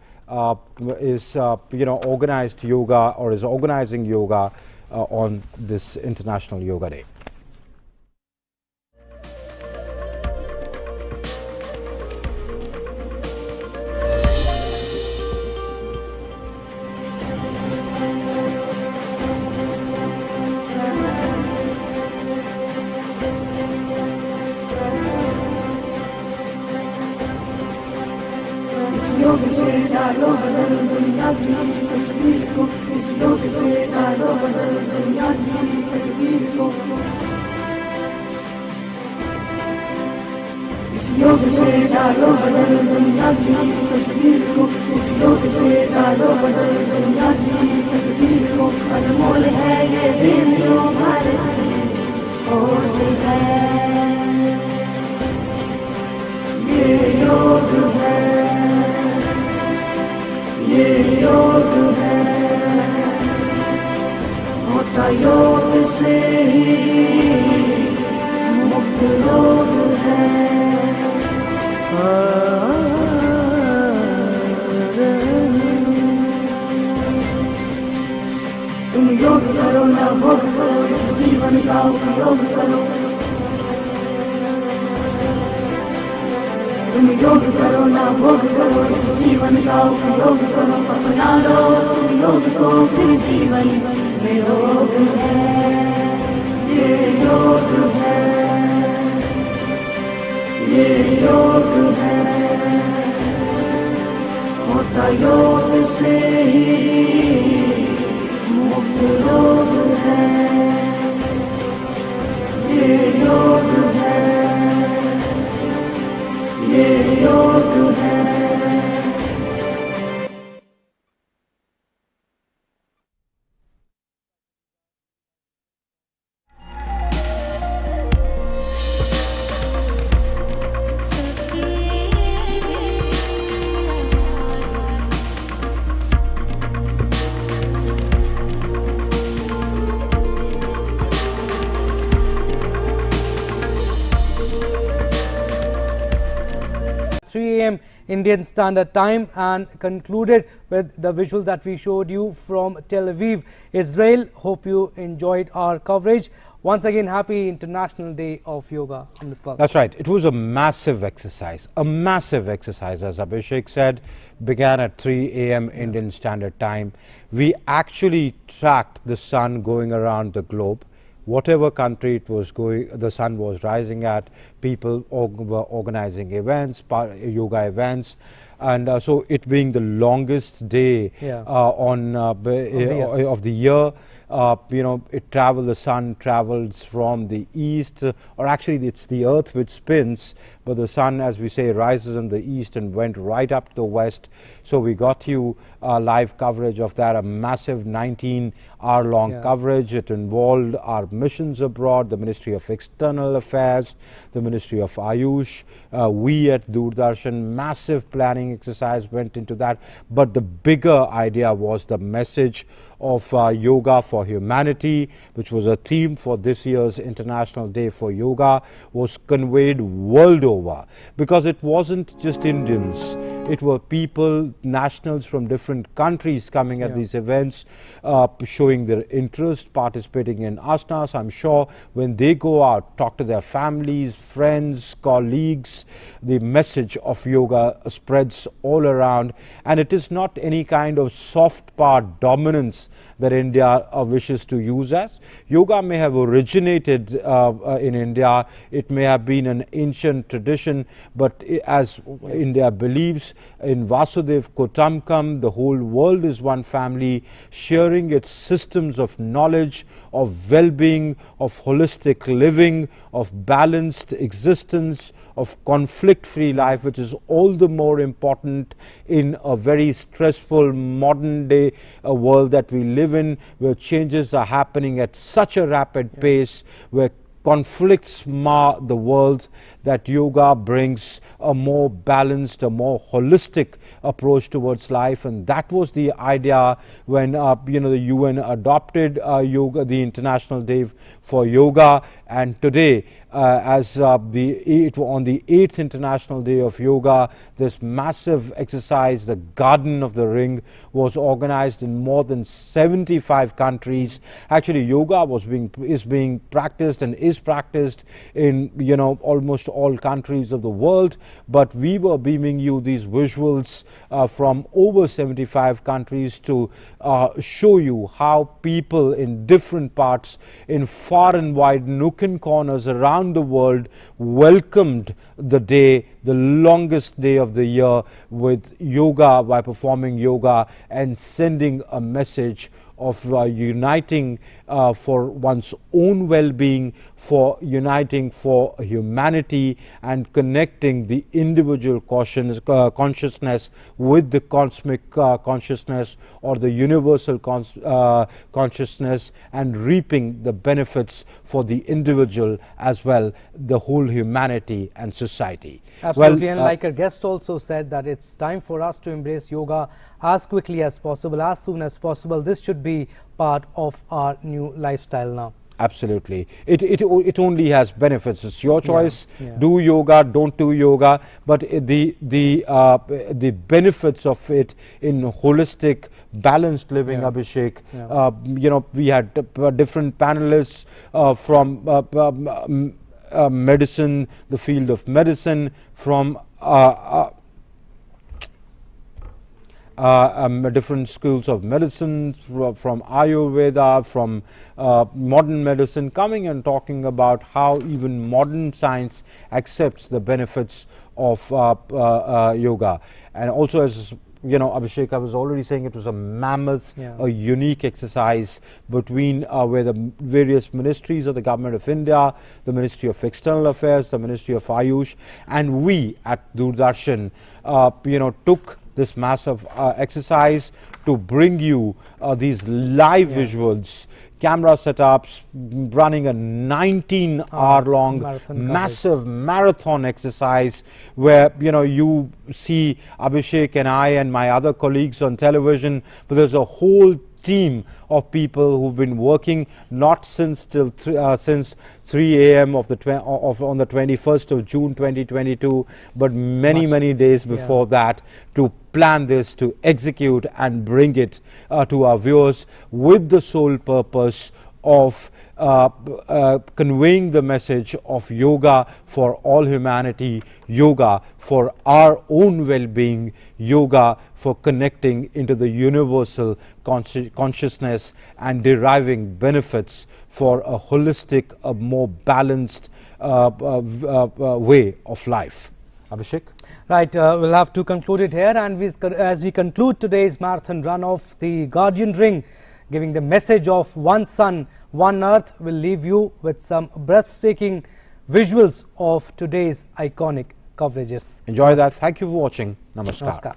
is organized yoga, or is organizing yoga on this International Yoga Day. Indian Standard Time, and concluded with the visual that we showed you from Tel Aviv, Israel. Hope you enjoyed our coverage. Once again, happy International Day of Yoga. That's right. It was a massive exercise, as Abhishek said, began at 3 a.m. Indian Standard Time. We actually tracked the sun going around the globe. Whatever country it was going, the sun was rising at, people were organizing events, yoga events, and so it being the longest day of the year, the sun travels from the east, or actually it's the earth which spins, but the sun, as we say, rises in the east and went right up to the west. So we got you live coverage of that, a massive 19-hour-long coverage. It involved our missions abroad, the Ministry of External Affairs, the Ministry of Ayush, we at Doordarshan, massive planning exercise went into that. But the bigger idea was the message of Yoga for Humanity, which was a theme for this year's International Day for Yoga, was conveyed world over, because it wasn't just Indians, it were people, nationals from different countries coming at these events, showing their interest, participating in asanas. I'm sure when they go out, talk to their families, friends, colleagues, the message of yoga spreads benefits all around, and it is not any kind of soft power dominance that India wishes to use as. Yoga may have originated in India, it may have been an ancient tradition, but as India believes in Vasudev Kutumbakam, the whole world is one family, sharing its systems of knowledge, of well-being, of holistic living, of balanced existence, of conflict-free life, which is all the more important in a very stressful modern day world that we live in, where changes are happening at such a rapid pace, where conflicts mar the world, that yoga brings a more balanced, a more holistic approach towards life. And that was the idea when the UN adopted yoga, the International Day for Yoga. And today, on the 8th International Day of Yoga, this massive exercise, the Garden of the Ring, was organized in more than 75 countries. Actually, yoga is being practiced and is practiced in almost all countries of the world, but we were beaming you these visuals from over 75 countries to show you how people in different parts, in far and wide nook and corners around the world, welcomed the day, the longest day of the year, with yoga, by performing yoga and sending a message of uniting for one's own well-being, for uniting for humanity, and connecting the individual consciousness with the cosmic consciousness or the universal consciousness, and reaping the benefits for the individual as well, the whole humanity and society. Absolutely, and like our guest also said, that it's time for us to embrace yoga as quickly as possible, as soon as possible. This should be part of our new lifestyle now. Absolutely. It only has benefits. It's your choice. Do yoga, don't do yoga, but the benefits of it in holistic, balanced living, Abhishek. We had different panelists from medicine, the field of medicine, from different schools of medicine, from Ayurveda, from modern medicine, coming and talking about how even modern science accepts the benefits of yoga. And also, as Abhishek, I was already saying, it was a mammoth, a unique exercise between where the various ministries of the Government of India, the Ministry of External Affairs, the Ministry of Ayush, and we at Doordarshan, took this massive exercise to bring you these live visuals, camera setups, running a 19-hour-long massive marathon exercise, where you see Abhishek and I and my other colleagues on television, but there's a whole team of people who've been working not since 3 a.m. on the 21st of June 2022, but many days before that, to plan this, to execute and bring it to our viewers, with the sole purpose of conveying the message of yoga for all humanity, yoga for our own well-being, yoga for connecting into the universal consciousness and deriving benefits for a holistic, a more balanced way of life. Abhishek? Right, we'll have to conclude it here, and as we conclude today's marathon run of the Guardian Ring, giving the message of one sun, one earth, will leave you with some breathtaking visuals of today's iconic coverages. Enjoy that. Thank you for watching. Namaskar. Namaskar.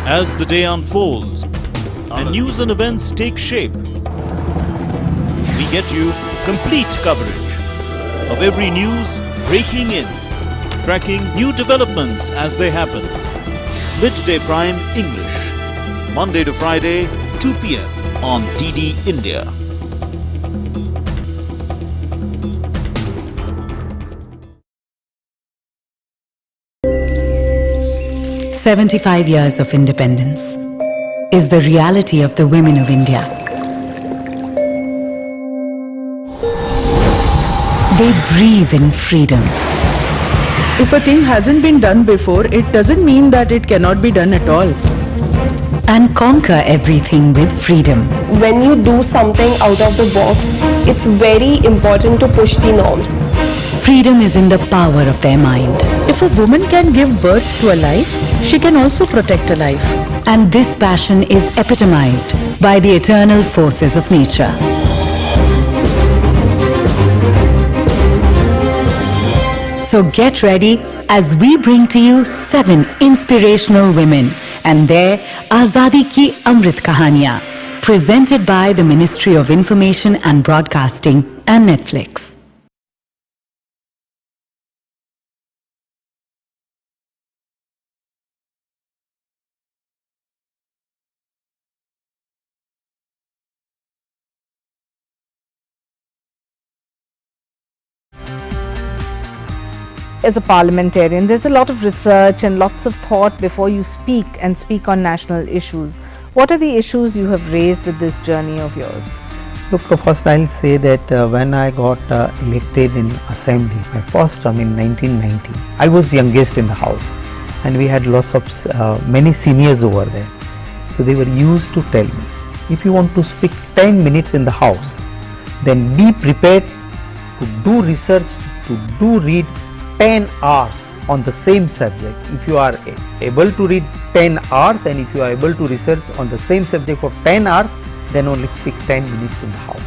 As the day unfolds and news and events take shape, we get you complete coverage of every news breaking in, tracking new developments as they happen. Midday Prime English, Monday to Friday, 2 p.m. on DD India. "75 years of independence is the reality of the women of India. They breathe in freedom. If a thing hasn't been done before, it doesn't mean that it cannot be done at all. And conquer everything with freedom. When you do something out of the box, it's very important to push the norms. Freedom is in the power of their mind. If a woman can give birth to a life, she can also protect a life. And this passion is epitomized by the eternal forces of nature. So get ready as we bring to you 7 inspirational women and their Azadi Ki Amrit Kahaniyan, presented by the Ministry of Information and Broadcasting and Netflix. As a parliamentarian, there's a lot of research and lots of thought before you speak and speak on national issues. What are the issues you have raised at this journey of yours? Look, first I'll say that when I got elected in Assembly, my first term in 1990, I was youngest in the house, and we had lots of many seniors over there. So they were used to tell me, if you want to speak 10 minutes in the house, then be prepared to do research, to read 10 hours on the same subject. If you are able to read 10 hours and if you are able to research on the same subject for 10 hours, then only speak 10 minutes in the house.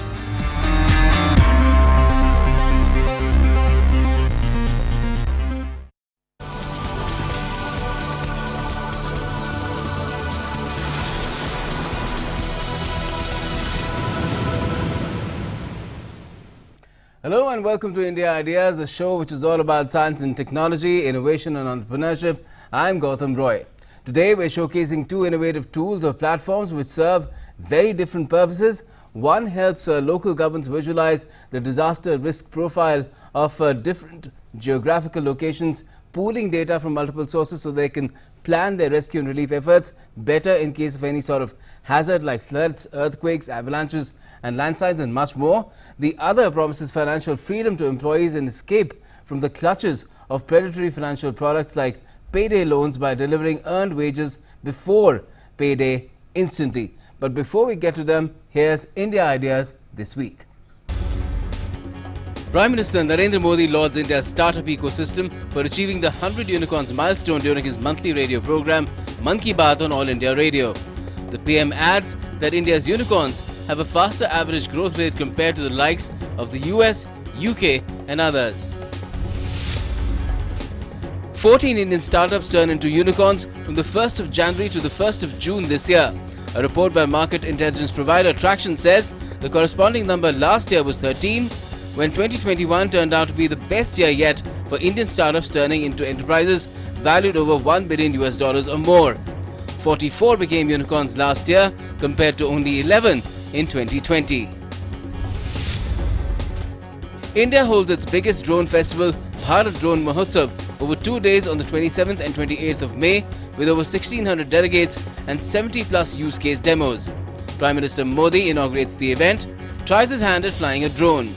Hello and welcome to India Ideas, a show which is all about science and technology, innovation and entrepreneurship. I'm Gautam Roy. Today we're showcasing 2 innovative tools or platforms which serve very different purposes. One helps local governments visualize the disaster risk profile of different geographical locations, pooling data from multiple sources so they can plan their rescue and relief efforts better in case of any sort of hazard like floods, earthquakes, avalanches and landslides and much more. The other promises financial freedom to employees and escape from the clutches of predatory financial products like payday loans by delivering earned wages before payday instantly. But before we get to them, here's India Ideas this week. Prime Minister Narendra Modi lauds India's startup ecosystem for achieving the 100 Unicorns milestone during his monthly radio program, Mann Ki Baat on All India Radio. The PM adds that India's unicorns have a faster average growth rate compared to the likes of the US, UK and others. 14 Indian startups turn into unicorns from the 1st of January to the 1st of June this year. A report by market intelligence provider Traction says the corresponding number last year was 13, when 2021 turned out to be the best year yet for Indian startups turning into enterprises valued over $1 billion or more. 44 became unicorns last year compared to only 11 in 2020. India holds its biggest drone festival, Bharat Drone Mahotsav, over 2 days on the 27th and 28th of May with over 1,600 delegates and 70+ use case demos. Prime Minister Modi inaugurates the event, tries his hand at flying a drone.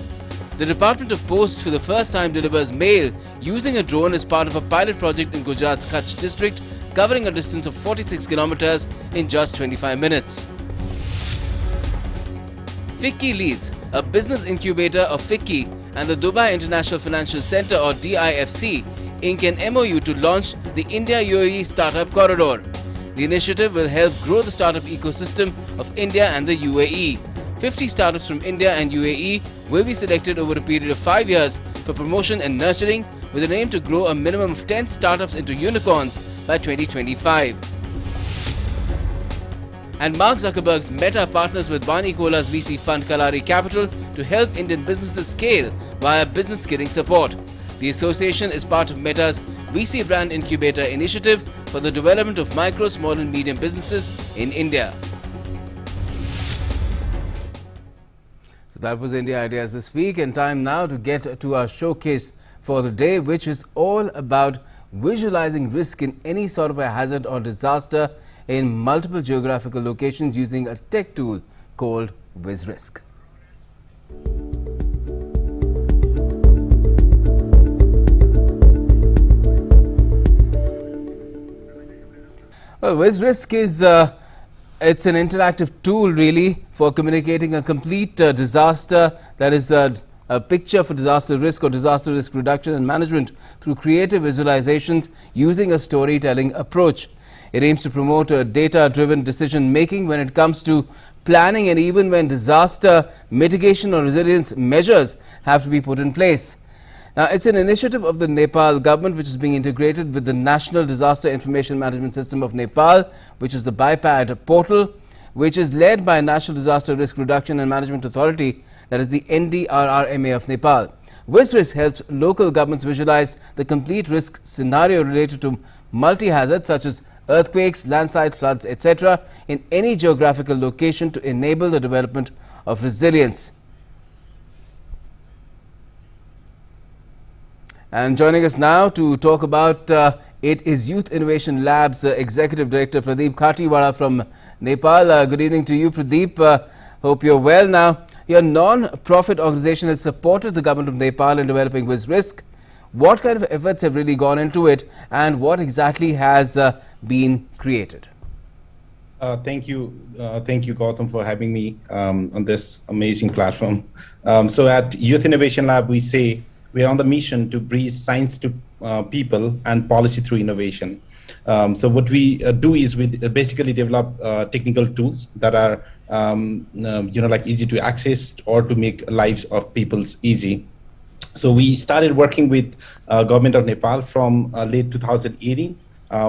The Department of Posts for the first time delivers mail using a drone as part of a pilot project in Gujarat's Kutch district, covering a distance of 46 kilometers in just 25 minutes. FICCI leads, a business incubator of FICCI and the Dubai International Financial Center or DIFC, ink an MOU to launch the India-UAE Startup Corridor. The initiative will help grow the startup ecosystem of India and the UAE. 50 startups from India and UAE will be selected over a period of 5 years for promotion and nurturing, with an aim to grow a minimum of 10 startups into unicorns by 2025. And Mark Zuckerberg's Meta partners with Barney Cola's VC fund Kalari Capital to help Indian businesses scale via business skilling support. The association is part of Meta's VC Brand Incubator initiative for the development of micro, small and medium businesses in India. So that was India Ideas this week, and time now to get to our showcase for the day, which is all about visualizing risk in any sort of a hazard or disaster in multiple geographical locations using a tech tool called VizRisk. Well, VizRisk is it's an interactive tool really for communicating a complete disaster, that is a picture for disaster risk or disaster risk reduction and management through creative visualizations using a storytelling approach. It aims to promote a data-driven decision-making when it comes to planning, and even when disaster mitigation or resilience measures have to be put in place. Now, it's an initiative of the Nepal government which is being integrated with the National Disaster Information Management System of Nepal, which is the BIPAD portal, which is led by National Disaster Risk Reduction and Management Authority, that is the NDRRMA of Nepal. VizRisk helps local governments visualize the complete risk scenario related to multi-hazards such as earthquakes, landslides, floods, etc. in any geographical location to enable the development of resilience. And joining us now to talk about it is Youth Innovation Lab's Executive Director Pradeep Khatiwala from Nepal. Good evening to you, Pradeep. Hope you're well. Now, your non-profit organization has supported the government of Nepal in developing VizRisk. What kind of efforts have really gone into it, and what exactly has been created? Thank you, Gautam, for having me on this amazing platform. So at Youth Innovation Lab, we say we are on the mission to bring science to people and policy through innovation. So what we do is we basically develop technical tools that are like easy to access or to make lives of people's easy. So we started working with government of Nepal from late 2018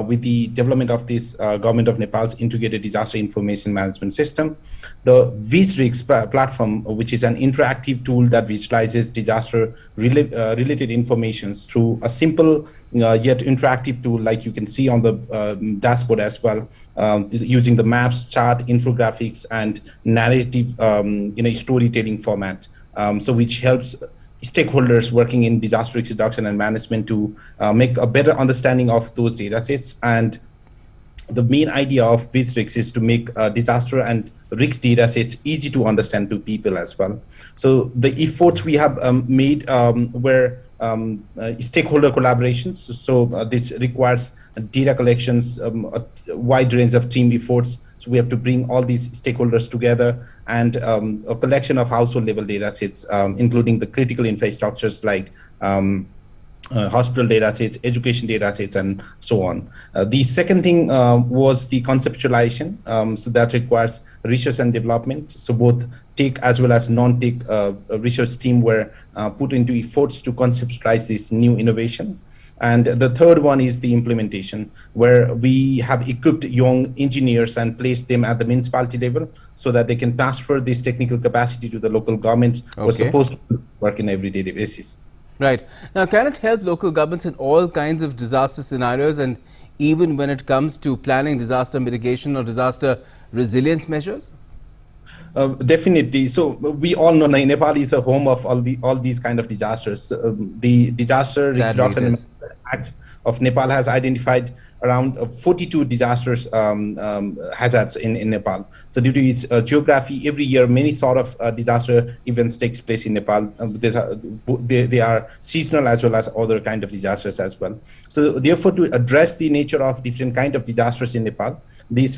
with the development of this government of Nepal's integrated disaster information management system. The VizRisk platform, which is an interactive tool that visualizes disaster related information through a simple yet interactive tool, like you can see on the dashboard as well, using the maps, chart, infographics, and narrative storytelling format. So which helps stakeholders working in disaster risk reduction and management to make a better understanding of those data sets. And the main idea of VizRisk is to make disaster and risk data sets easy to understand to people as well. So the efforts we have made were stakeholder collaborations. So this requires data collections, a wide range of team efforts. So we have to bring all these stakeholders together, and a collection of household level data sets, including the critical infrastructures like hospital data sets, education data sets, and so on. The second thing was the conceptualization. So that requires research and development. So both tech as well as non-tech research team were put into efforts to conceptualize this new innovation. And the third one is the implementation, where we have equipped young engineers and placed them at the municipality level so that they can transfer this technical capacity to the local governments who are supposed to work in everyday basis. Right. Now, can it help local governments in all kinds of disaster scenarios, and even when it comes to planning disaster mitigation or disaster resilience measures? Definitely. So we all know Nepal is a home of all these kind of disasters. The Disaster Risk Reduction Act of Nepal has identified around 42 disasters hazards in Nepal. So due to its geography, every year many sort of disaster events takes place in Nepal. They are seasonal as well as other kind of disasters as well. So therefore, to address the nature of different kind of disasters in Nepal, this